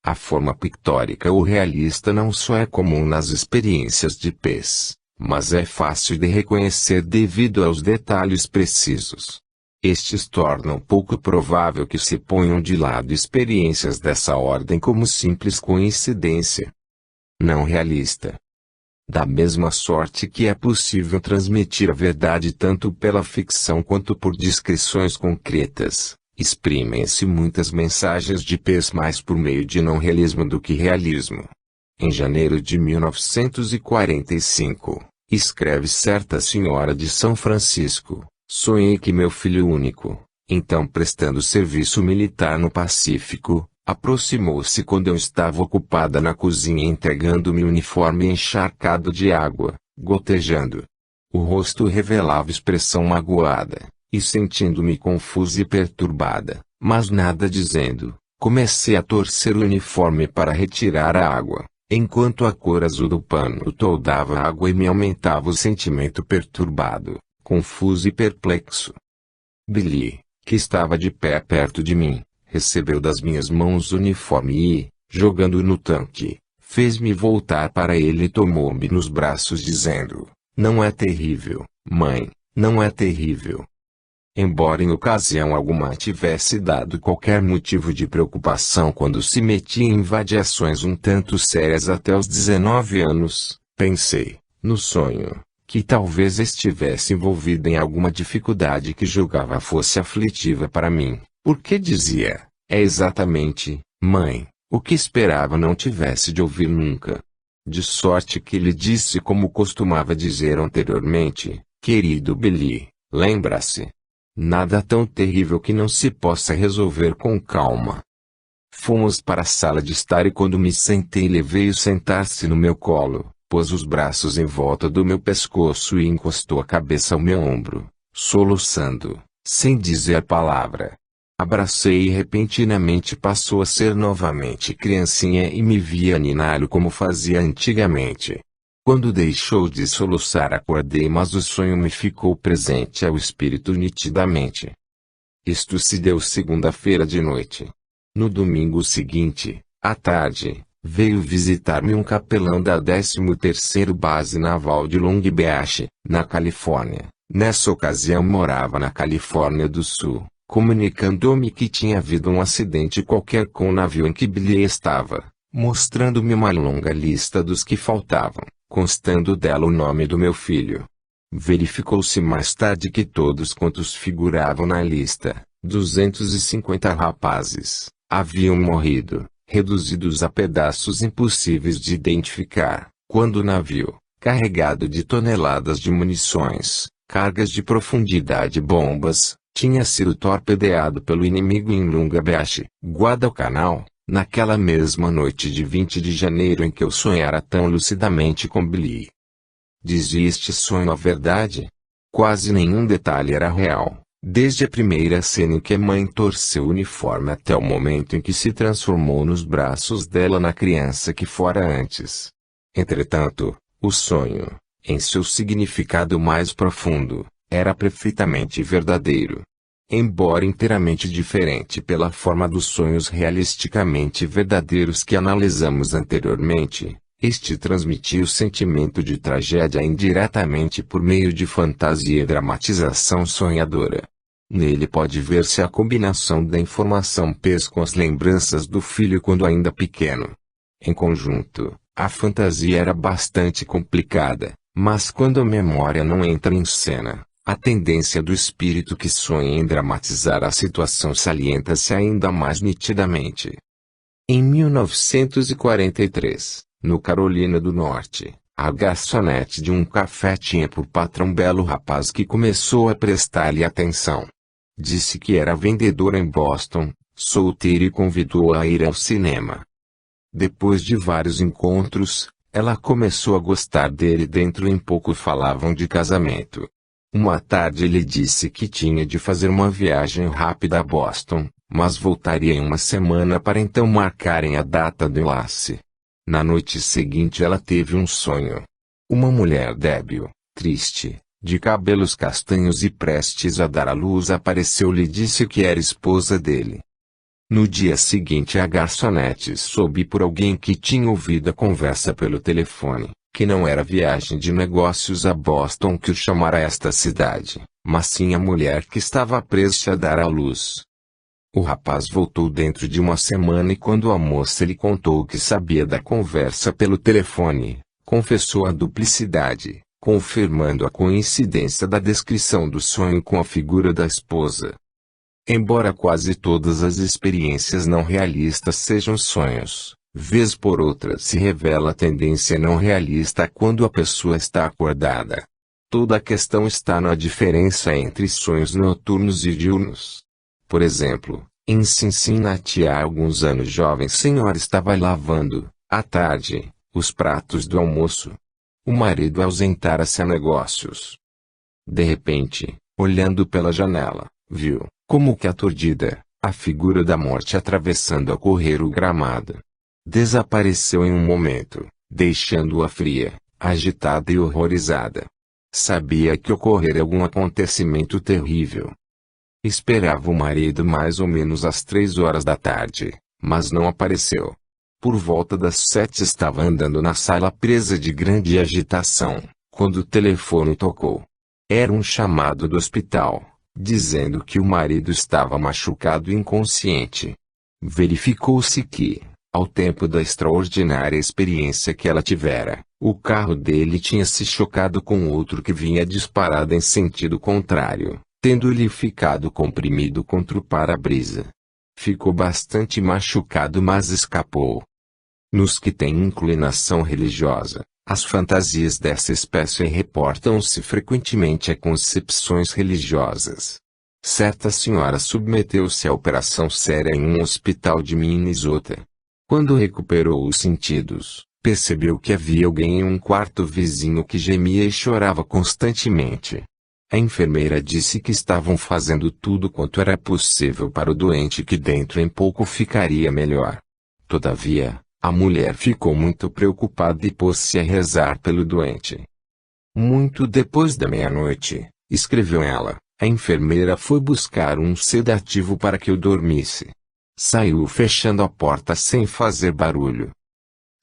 A forma pictórica ou realista não só é comum nas experiências de Peirce, mas é fácil de reconhecer devido aos detalhes precisos. Estes tornam pouco provável que se ponham de lado experiências dessa ordem como simples coincidência. Não realista. Da mesma sorte que é possível transmitir a verdade tanto pela ficção quanto por descrições concretas, exprimem-se muitas mensagens de Peirce mais por meio de não realismo do que realismo. Em janeiro de 1945, escreve certa senhora de São Francisco: sonhei que meu filho único, então prestando serviço militar no Pacífico, aproximou-se quando eu estava ocupada na cozinha entregando-me o uniforme encharcado de água, gotejando. O rosto revelava expressão magoada, e sentindo-me confusa e perturbada, mas nada dizendo, comecei a torcer o uniforme para retirar a água, enquanto a cor azul do pano toldava a água e me aumentava o sentimento perturbado, confuso e perplexo. Billy, que estava de pé perto de mim, recebeu das minhas mãos o uniforme e, jogando-o no tanque, fez-me voltar para ele e tomou-me nos braços dizendo: não é terrível, mãe, não é terrível. Embora em ocasião alguma tivesse dado qualquer motivo de preocupação quando se metia em vadiações um tanto sérias até os 19 anos, pensei, no sonho, que talvez estivesse envolvido em alguma dificuldade que julgava fosse aflitiva para mim, porque dizia, é exatamente, mãe, o que esperava não tivesse de ouvir nunca. De sorte que lhe disse como costumava dizer anteriormente: querido Billy, lembra-se. Nada tão terrível que não se possa resolver com calma. Fomos para a sala de estar e quando me sentei ele veio sentar-se no meu colo, pôs os braços em volta do meu pescoço e encostou a cabeça ao meu ombro, soluçando, sem dizer palavra. Abracei e repentinamente passou a ser novamente criancinha e me via niná-lo como fazia antigamente. Quando deixou de soluçar acordei, mas o sonho me ficou presente ao espírito nitidamente. Isto se deu segunda-feira de noite. No domingo seguinte, à tarde, veio visitar-me um capelão da 13ª Base Naval de Long Beach, na Califórnia. Nessa ocasião morava na Califórnia do Sul, comunicando-me que tinha havido um acidente qualquer com o navio em que Billy estava, mostrando-me uma longa lista dos que faltavam, constando dela o nome do meu filho. Verificou-se mais tarde que todos quantos figuravam na lista, 250 rapazes, haviam morrido, reduzidos a pedaços impossíveis de identificar, quando o navio, carregado de toneladas de munições, cargas de profundidade e bombas, tinha sido torpedeado pelo inimigo em Long Beach, Guadalcanal, naquela mesma noite de 20 de janeiro em que eu sonhara tão lucidamente com Billy. Dizia este sonho a verdade? Quase nenhum detalhe era real, desde a primeira cena em que a mãe torceu o uniforme até o momento em que se transformou nos braços dela na criança que fora antes. Entretanto, o sonho, em seu significado mais profundo, era perfeitamente verdadeiro. Embora inteiramente diferente pela forma dos sonhos realisticamente verdadeiros que analisamos anteriormente, este transmitia o sentimento de tragédia indiretamente por meio de fantasia e dramatização sonhadora. Nele pode ver-se a combinação da informação PES com as lembranças do filho quando ainda pequeno. Em conjunto, a fantasia era bastante complicada, mas quando a memória não entra em cena, a tendência do espírito que sonha em dramatizar a situação salienta-se ainda mais nitidamente. Em 1943, no Carolina do Norte, a garçonete de um café tinha por patrão um belo rapaz que começou a prestar-lhe atenção. Disse que era vendedor em Boston, solteiro e convidou-a a ir ao cinema. Depois de vários encontros, ela começou a gostar dele e dentro em pouco falavam de casamento. Uma tarde ele disse que tinha de fazer uma viagem rápida a Boston, mas voltaria em uma semana para então marcarem a data do enlace. Na noite seguinte ela teve um sonho. Uma mulher débil, triste, de cabelos castanhos e prestes a dar à luz apareceu-lhe e disse que era esposa dele. No dia seguinte a garçonete soube por alguém que tinha ouvido a conversa pelo telefone, que não era viagem de negócios a Boston que o chamara a esta cidade, mas sim a mulher que estava prestes a dar à luz. O rapaz voltou dentro de uma semana e quando a moça lhe contou que sabia da conversa pelo telefone, confessou a duplicidade, confirmando a coincidência da descrição do sonho com a figura da esposa. Embora quase todas as experiências não realistas sejam sonhos, vez por outra se revela a tendência não realista quando a pessoa está acordada. Toda a questão está na diferença entre sonhos noturnos e diurnos. Por exemplo, em Cincinnati há alguns anos jovem senhora estava lavando, à tarde, os pratos do almoço. O marido ausentara-se a negócios. De repente, olhando pela janela, viu, como que aturdida, a figura da morte atravessando a correr o gramado. Desapareceu em um momento, deixando-a fria, agitada e horrorizada. Sabia que ocorrera algum acontecimento terrível. Esperava o marido mais ou menos às 3 horas da tarde, mas não apareceu. Por volta das 7 estava andando na sala presa de grande agitação, quando o telefone tocou. Era um chamado do hospital, dizendo que o marido estava machucado e inconsciente. Verificou-se que, ao tempo da extraordinária experiência que ela tivera, o carro dele tinha se chocado com outro que vinha disparado em sentido contrário, tendo-lhe ficado comprimido contra o para-brisa. Ficou bastante machucado mas escapou. Nos que têm inclinação religiosa, as fantasias dessa espécie reportam-se frequentemente a concepções religiosas. Certa senhora submeteu-se a operação séria em um hospital de Minnesota. Quando recuperou os sentidos, percebeu que havia alguém em um quarto vizinho que gemia e chorava constantemente. A enfermeira disse que estavam fazendo tudo quanto era possível para o doente que dentro em pouco ficaria melhor. Todavia, a mulher ficou muito preocupada e pôs-se a rezar pelo doente. Muito depois da meia-noite, escreveu ela, a enfermeira foi buscar um sedativo para que eu dormisse. Saiu fechando a porta sem fazer barulho.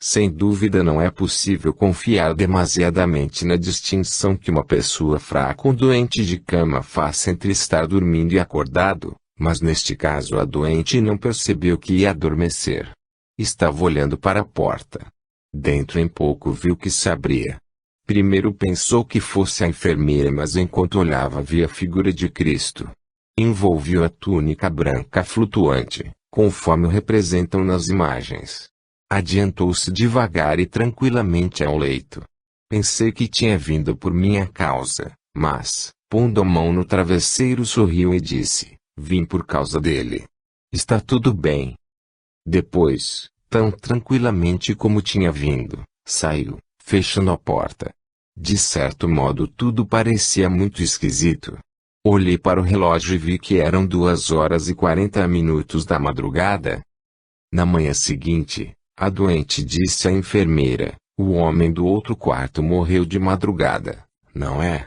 Sem dúvida não é possível confiar demasiadamente na distinção que uma pessoa fraca ou doente de cama faz entre estar dormindo e acordado, mas neste caso a doente não percebeu que ia adormecer. Estava olhando para a porta. Dentro em pouco viu que se abria. Primeiro pensou que fosse a enfermeira, mas enquanto olhava via a figura de Cristo. Envolviu a túnica branca flutuante, conforme o representam nas imagens. Adiantou-se devagar e tranquilamente ao leito. Pensei que tinha vindo por minha causa, mas, pondo a mão no travesseiro sorriu e disse, vim por causa dele. Está tudo bem. Depois, tão tranquilamente como tinha vindo, saiu, fechando a porta. De certo modo tudo parecia muito esquisito. Olhei para o relógio e vi que eram 2h40 da madrugada. Na manhã seguinte, a doente disse à enfermeira, o homem do outro quarto morreu de madrugada, não é?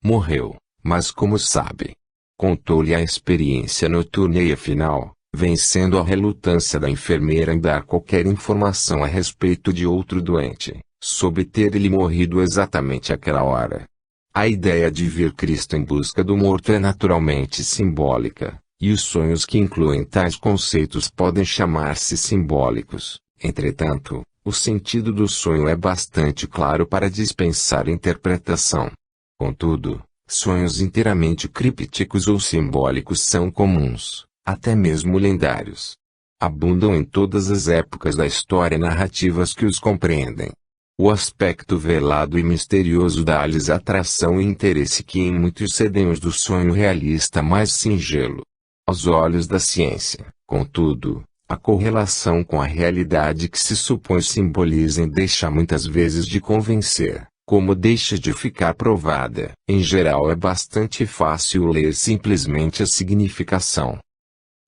Morreu, mas como sabe? Contou-lhe a experiência noturna e afinal, vencendo a relutância da enfermeira em dar qualquer informação a respeito de outro doente, soube ter ele morrido exatamente àquela hora. A ideia de ver Cristo em busca do morto é naturalmente simbólica, e os sonhos que incluem tais conceitos podem chamar-se simbólicos. Entretanto, o sentido do sonho é bastante claro para dispensar interpretação. Contudo, sonhos inteiramente crípticos ou simbólicos são comuns, até mesmo lendários. Abundam em todas as épocas da história narrativas que os compreendem. O aspecto velado e misterioso dá-lhes atração e interesse que em muitos cedem os do sonho realista mais singelo. Aos olhos da ciência, contudo, a correlação com a realidade que se supõe simbolizem deixa muitas vezes de convencer, como deixa de ficar provada. Em geral é bastante fácil ler simplesmente a significação.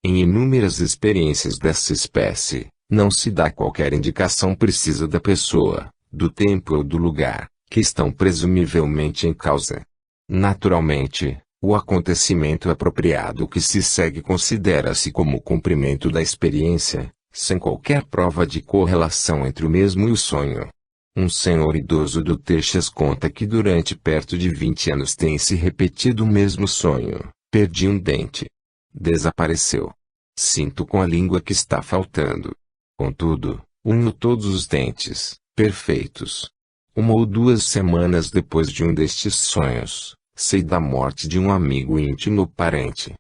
Em inúmeras experiências dessa espécie, não se dá qualquer indicação precisa da pessoa, do tempo ou do lugar, que estão presumivelmente em causa. Naturalmente, o acontecimento apropriado que se segue considera-se como o cumprimento da experiência, sem qualquer prova de correlação entre o mesmo e o sonho. Um senhor idoso do Texas conta que durante perto de 20 anos tem se repetido o mesmo sonho: perdi um dente. Desapareceu. Sinto com a língua que está faltando. Contudo, unho todos os dentes, perfeitos. 1 ou 2 semanas depois de um destes sonhos, sei da morte de um amigo íntimo ou parente.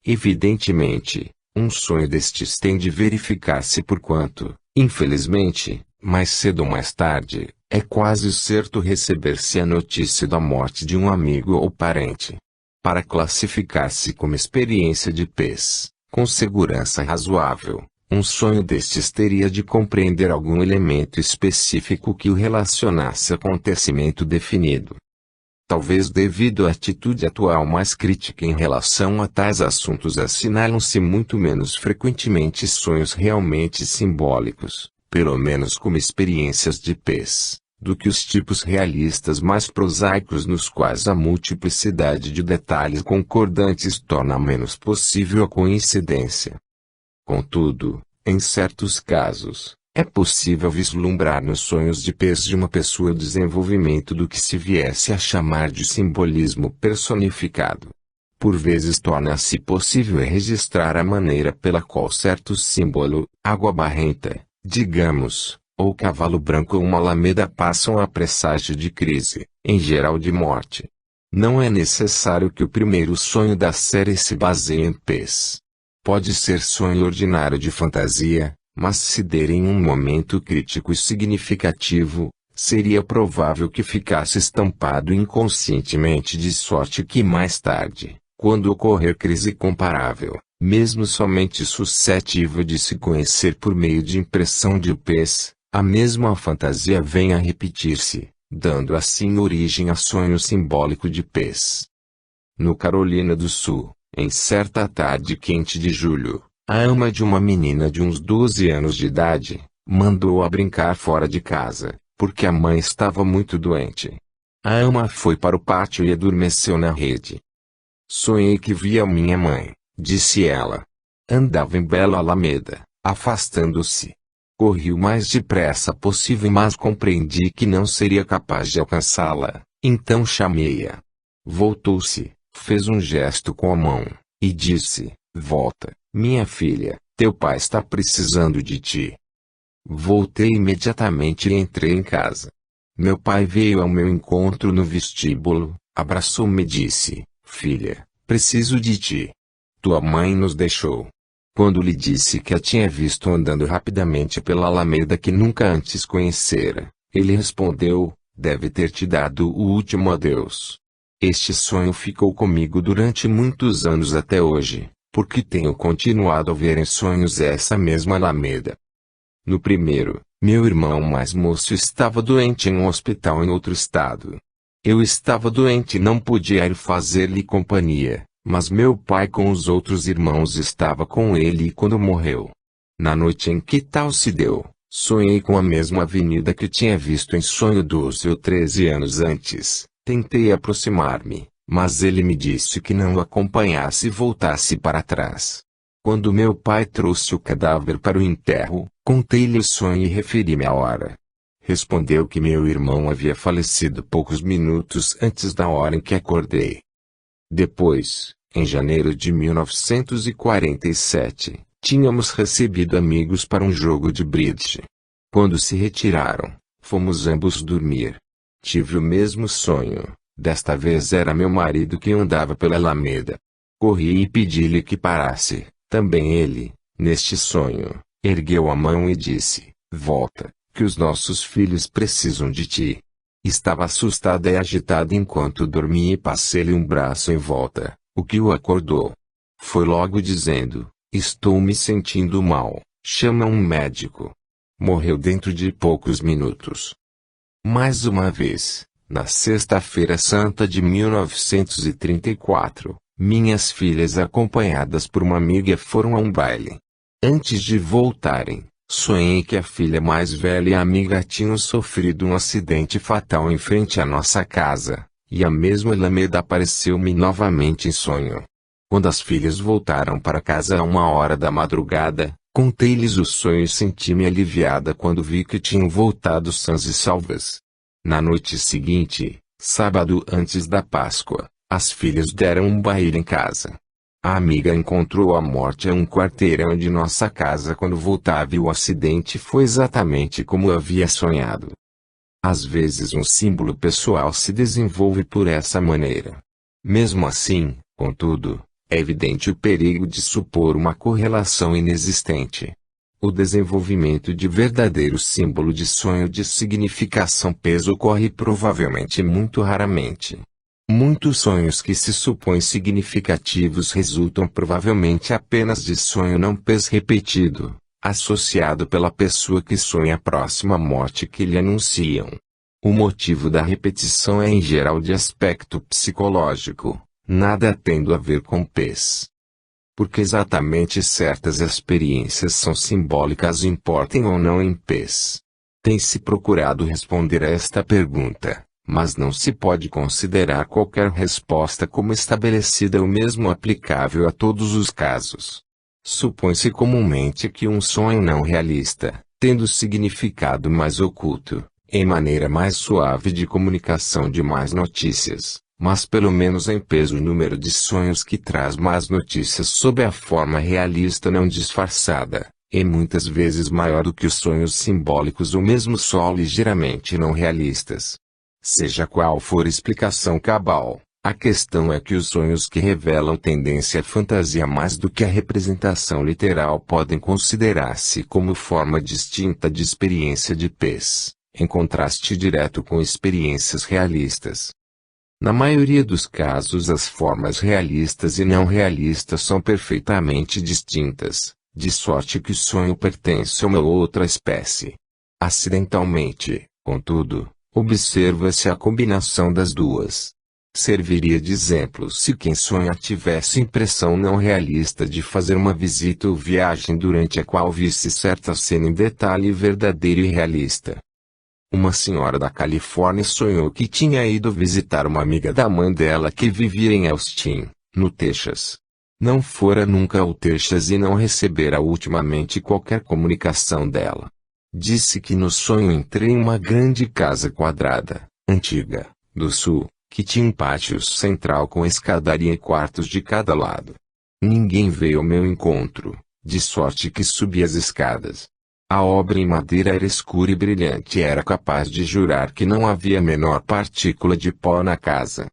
Evidentemente, um sonho destes tem de verificar-se porquanto, infelizmente, mais cedo ou mais tarde, é quase certo receber-se a notícia da morte de um amigo ou parente. Para classificar-se como experiência de PES, com segurança razoável, um sonho destes teria de compreender algum elemento específico que o relacionasse a acontecimento definido. Talvez devido à atitude atual mais crítica em relação a tais assuntos assinalam-se muito menos frequentemente sonhos realmente simbólicos, pelo menos como experiências de PES, do que os tipos realistas mais prosaicos nos quais a multiplicidade de detalhes concordantes torna menos possível a coincidência. Contudo, em certos casos, é possível vislumbrar nos sonhos de PES de uma pessoa o desenvolvimento do que se viesse a chamar de simbolismo personificado. Por vezes torna-se possível registrar a maneira pela qual certo símbolo, água barrenta, digamos, ou cavalo branco ou uma alameda passam a presságio de crise, em geral de morte. Não é necessário que o primeiro sonho da série se baseie em PES. Pode ser sonho ordinário de fantasia, mas se der em um momento crítico e significativo, seria provável que ficasse estampado inconscientemente de sorte que mais tarde, quando ocorrer crise comparável, mesmo somente suscetível de se conhecer por meio de impressão de PES, a mesma fantasia venha a repetir-se, dando assim origem a sonho simbólico de PES. No Carolina do Sul, em certa tarde quente de julho, a ama de uma menina de uns 12 anos de idade, mandou-a brincar fora de casa, porque a mãe estava muito doente. A ama foi para o pátio e adormeceu na rede. Sonhei que via minha mãe, disse ela. Andava em bela alameda, afastando-se. Corri o mais depressa possível mas compreendi que não seria capaz de alcançá-la, então chamei-a. Voltou-se, fez um gesto com a mão, e disse: volta, minha filha, teu pai está precisando de ti. Voltei imediatamente e entrei em casa. Meu pai veio ao meu encontro no vestíbulo, abraçou-me e disse: filha, preciso de ti. Tua mãe nos deixou. Quando lhe disse que a tinha visto andando rapidamente pela alameda que nunca antes conhecera, ele respondeu: deve ter te dado o último adeus. Este sonho ficou comigo durante muitos anos até hoje, porque tenho continuado a ver em sonhos essa mesma alameda. No primeiro, meu irmão mais moço estava doente em um hospital em outro estado. Eu estava doente e não podia ir fazer-lhe companhia, mas meu pai com os outros irmãos estava com ele quando morreu. Na noite em que tal se deu, sonhei com a mesma avenida que tinha visto em sonho 12 ou 13 anos antes. Tentei aproximar-me, mas ele me disse que não o acompanhasse e voltasse para trás. Quando meu pai trouxe o cadáver para o enterro, contei-lhe o sonho e referi-me a hora. Respondeu que meu irmão havia falecido poucos minutos antes da hora em que acordei. Depois, em janeiro de 1947, tínhamos recebido amigos para um jogo de bridge. Quando se retiraram, fomos ambos dormir. Tive o mesmo sonho. Desta vez era meu marido que andava pela Alameda. Corri e pedi-lhe que parasse. Também ele, neste sonho, ergueu a mão e disse: "Volta, que os nossos filhos precisam de ti." Estava assustada e agitada enquanto dormia e passei-lhe um braço em volta, o que o acordou. Foi logo dizendo: "Estou me sentindo mal, chama um médico." Morreu dentro de poucos minutos. Mais uma vez, na Sexta-feira Santa de 1934, minhas filhas acompanhadas por uma amiga foram a um baile. Antes de voltarem, sonhei que a filha mais velha e a amiga tinham sofrido um acidente fatal em frente à nossa casa, e a mesma Alameda apareceu-me novamente em sonho. Quando as filhas voltaram para casa a 1 hora da madrugada, contei-lhes o sonho e senti-me aliviada quando vi que tinham voltado sãs e salvas. Na noite seguinte, sábado antes da Páscoa, as filhas deram um baile em casa. A amiga encontrou a morte a 1 quarteirão de nossa casa quando voltava e o acidente foi exatamente como eu havia sonhado. Às vezes um símbolo pessoal se desenvolve por essa maneira. Mesmo assim, contudo, é evidente o perigo de supor uma correlação inexistente. O desenvolvimento de verdadeiro símbolo de sonho de significação peso ocorre provavelmente muito raramente. Muitos sonhos que se supõem significativos resultam provavelmente apenas de sonho não peso repetido, associado pela pessoa que sonha a próxima morte que lhe anunciam. O motivo da repetição é em geral de aspecto psicológico, nada tendo a ver com PES. Porque exatamente certas experiências são simbólicas importem ou não em PES. Tem-se procurado responder a esta pergunta, mas não se pode considerar qualquer resposta como estabelecida ou mesmo aplicável a todos os casos. Supõe-se comumente que um sonho não realista, tendo significado mais oculto, em maneira mais suave de comunicação de más notícias, mas pelo menos em peso o número de sonhos que traz más notícias sob a forma realista não disfarçada, é muitas vezes maior do que os sonhos simbólicos ou mesmo só ligeiramente não realistas. Seja qual for a explicação cabal, a questão é que os sonhos que revelam tendência à fantasia mais do que a representação literal podem considerar-se como forma distinta de experiência de PES, em contraste direto com experiências realistas. Na maioria dos casos as formas realistas e não realistas são perfeitamente distintas, de sorte que o sonho pertence a uma outra espécie. Acidentalmente, contudo, observa-se a combinação das duas. Serviria de exemplo se quem sonha tivesse impressão não realista de fazer uma visita ou viagem durante a qual visse certa cena em detalhe verdadeiro e realista. Uma senhora da Califórnia sonhou que tinha ido visitar uma amiga da mãe dela que vivia em Austin, no Texas. Não fora nunca ao Texas e não recebera ultimamente qualquer comunicação dela. Disse que no sonho entrei em uma grande casa quadrada, antiga, do sul, que tinha um pátio central com escadaria e quartos de cada lado. Ninguém veio ao meu encontro, de sorte que subi as escadas. A obra em madeira era escura e brilhante e era capaz de jurar que não havia a menor partícula de pó na casa.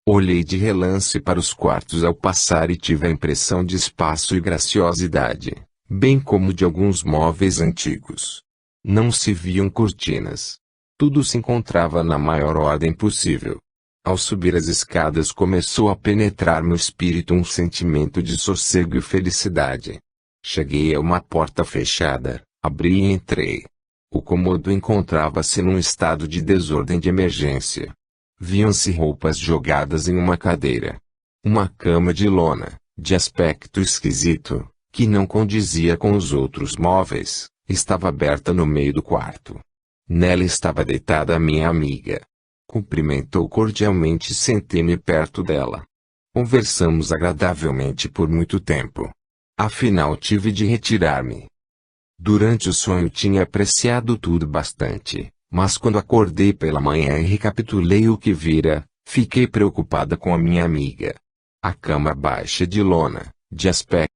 Olhei de relance para os quartos ao passar e tive a impressão de espaço e graciosidade, bem como de alguns móveis antigos. Não se viam cortinas. Tudo se encontrava na maior ordem possível. Ao subir as escadas começou a penetrar meu espírito um sentimento de sossego e felicidade. Cheguei a uma porta fechada. Abri e entrei. O cômodo encontrava-se num estado de desordem de emergência. Viam-se roupas jogadas em uma cadeira. Uma cama de lona, de aspecto esquisito, que não condizia com os outros móveis, estava aberta no meio do quarto. Nela estava deitada a minha amiga. Cumprimentou cordialmente e sentei-me perto dela. Conversamos agradavelmente por muito tempo. Afinal tive de retirar-me. Durante o sonho tinha apreciado tudo bastante, mas quando acordei pela manhã e recapitulei o que vira, fiquei preocupada com a minha amiga. A cama baixa de lona, de aspecto